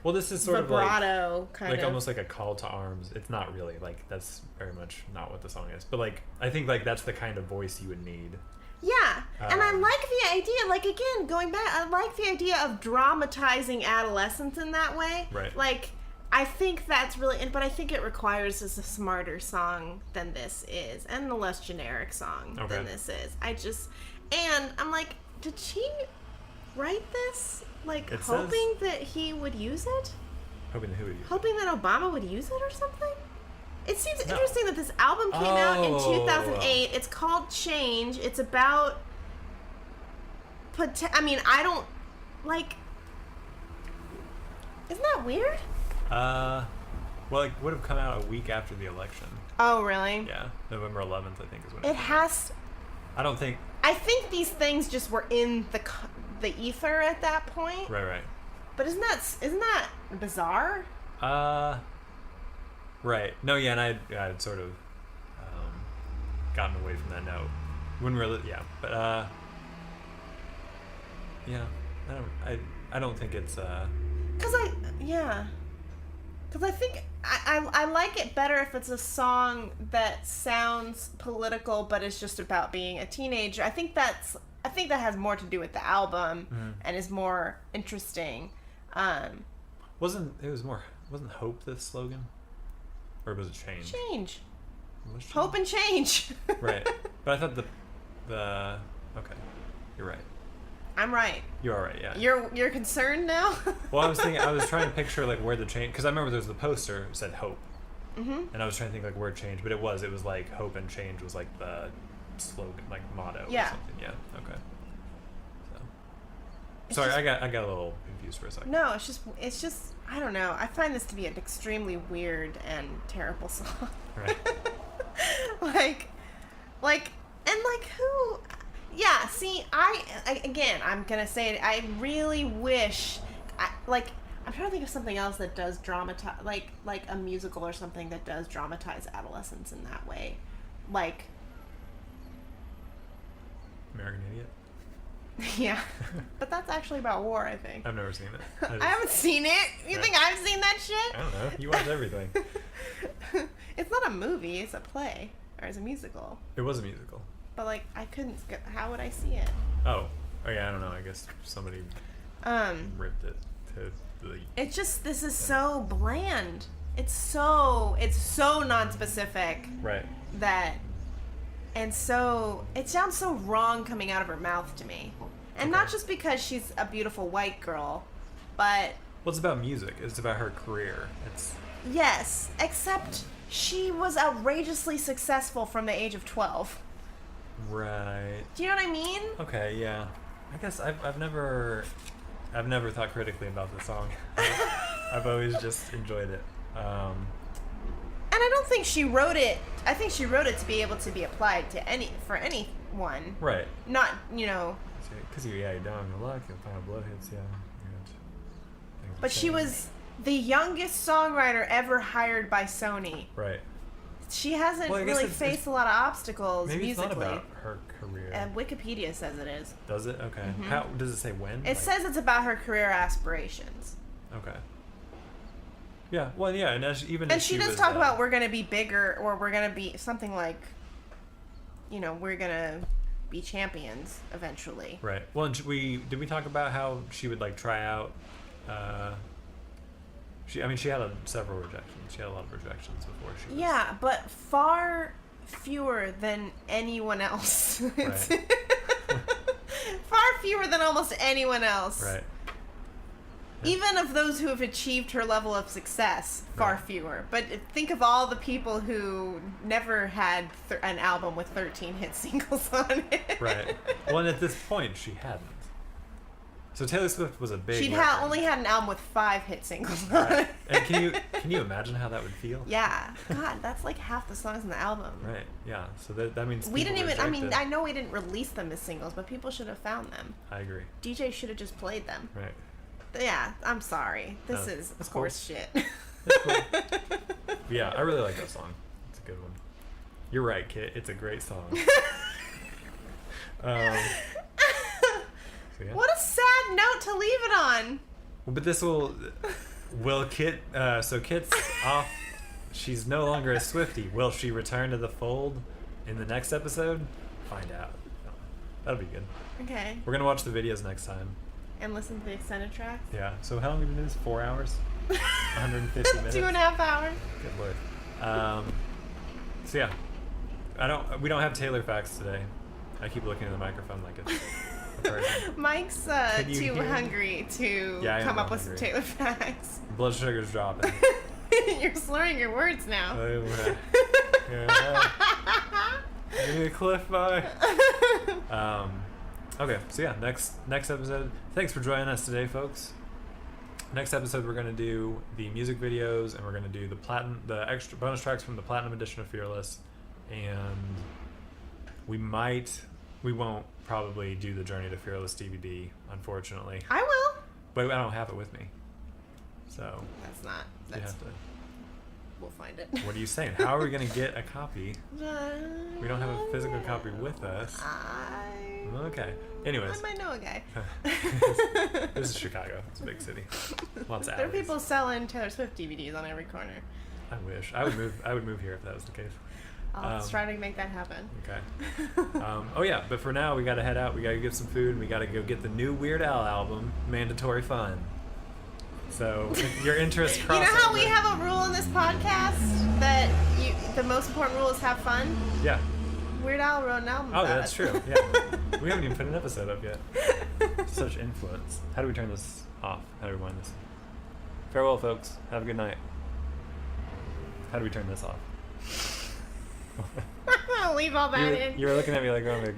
Well, this is sort vibrato of kind of almost like a call to arms. It's not really like that's very much not what the song is, but like I think like that's the kind of voice you would need. Yeah, and I like the idea. Like again, going back, I like the idea of dramatizing adolescence in that way. Right. Like I think that's really, but I think it requires a smarter song than this is, and a less generic song than this is. And I'm like, did she write this? Like, hoping that he would use it? Hoping that who would use it? Hoping that Obama would use it or something? It seems interesting that this album came out in 2008. It's called Change. It's about... I don't... Like... Isn't that weird? Well, it would have come out a week after the election. Oh, really? Yeah. November 11th, I think, is when it has... I don't think... I think these things just were in the ether at that point. Right. But isn't that bizarre? Right. No, yeah, and I had sort of gotten away from that note when we were, but yeah, I don't think it's because I think I like it better if it's a song that sounds political but is just about being a teenager. I think that has more to do with the album and is more interesting. Wasn't Hope the slogan? Or was it Change? Change. Hope and change. Right. But I thought okay. You're right. I'm right. You are right, yeah. You're concerned now? Well, I was trying to picture like where the change, because I remember there was the poster said Hope. Mm-hmm. And I was trying to think like where change, but it was like Hope and Change was like the slogan, like motto or something. Yeah. Okay. So sorry, I got a little confused for a second. No, it's just I don't know. I find this to be an extremely weird and terrible song. Right. like who? Yeah. See, I'm gonna say it. I really wish. I'm trying to think of something else that does dramatize, like a musical or something that does dramatize adolescence in that way, like American Idiot. Yeah, but that's actually about war, I think. I've never seen it. I haven't seen it. You think I've seen that shit? I don't know. You watch everything. It's not a movie. It's a play. Or it's a musical. It was a musical. But, like, I couldn't... How would I see it? Oh, yeah, I don't know. I guess somebody ripped it to the... It's just... This is so bland. It's so non-specific. Right. And so... It sounds so wrong coming out of her mouth to me. And not just because she's a beautiful white girl, but... Well, it's about music. It's about her career. Yes, except she was outrageously successful from the age of 12. Right. Do you know what I mean? Okay, yeah. I guess I've never thought critically about the song. I've always just enjoyed it. And I don't think she wrote it. I think she wrote it to be able to be applied to anyone. Right. Not, you know. Because you're down your luck and final blow hits, yeah. But she was the youngest songwriter ever hired by Sony. Right. She hasn't really faced a lot of obstacles musically. Maybe it's not about her career. Wikipedia says it is. Does it? Okay. Mm-hmm. How does it say when? It says it's about her career aspirations. Okay. Yeah. Well, yeah, and she does talk about we're gonna be bigger, or we're gonna be something like, we're gonna be champions eventually. Right. Well, and did we talk about how she would like try out? She had several rejections. She had a lot of rejections before she was... Yeah, but far fewer than anyone else. Right. Far fewer than almost anyone else. Right. Yeah. Even of those who have achieved her level of success, far fewer. But think of all the people who never had an album with 13 hit singles on it. Right. Well, and at this point, she hadn't. So Taylor Swift was a big... She'd only had an album with 5 hit singles on it. And can you imagine how that would feel? Yeah. God, that's like half the songs in the album. Right. Yeah. So that means we didn't even... I know we didn't release them as singles, but people should have found them. I agree. DJ should have just played them. Right. Yeah, I'm sorry. This is horse shit. That's cool. Yeah, I really like that song. It's a good one. You're right, Kit. It's a great song. So, yeah. What a sad note to leave it on. Well, but this will... Will Kit? So Kit's off. She's no longer a Swiftie. Will she return to the fold in the next episode? Find out. That'll be good. Okay. We're gonna watch the videos next time. And listen to the extended tracks. Yeah. So how long have we been doing this? 4 hours. 150 minutes. 2.5 hours. Good lord. So yeah, we don't have Taylor facts today. I keep looking at the microphone like it's a person. Mike's too hungry to come up with some Taylor facts. Blood sugar's dropping. You're slurring your words now. Give me a Cliff Bar. Okay, so yeah, next episode. Thanks for joining us today, folks. Next episode, we're gonna do the music videos, and we're gonna do the extra bonus tracks from the Platinum Edition of Fearless, and we won't probably do the Journey to Fearless DVD, unfortunately. I will. But I don't have it with me, so That's we'll find it. What are you saying? How are we gonna get a copy? We don't have a physical copy with us. Okay. Anyways. I might know a guy. This is Chicago. It's a big city. Lots of There are alleys. people selling Taylor Swift DVDs on every corner. I wish. I would move here if that was the case. I'll try to make that happen. Okay. Oh yeah, but for now we gotta head out. We gotta get some food. And we gotta go get the new Weird Al album, Mandatory Fun. So if your interest crosses. You know how we have a rule in this podcast that the most important rule is have fun? Yeah. Weird Al wrote an album. Oh, that's true. Yeah. We haven't even put an episode up yet. Such influence. How do we turn this off? How do we wind this? Farewell, folks. Have a good night. How do we turn this off? Leave all that in. You were looking at me like, oh my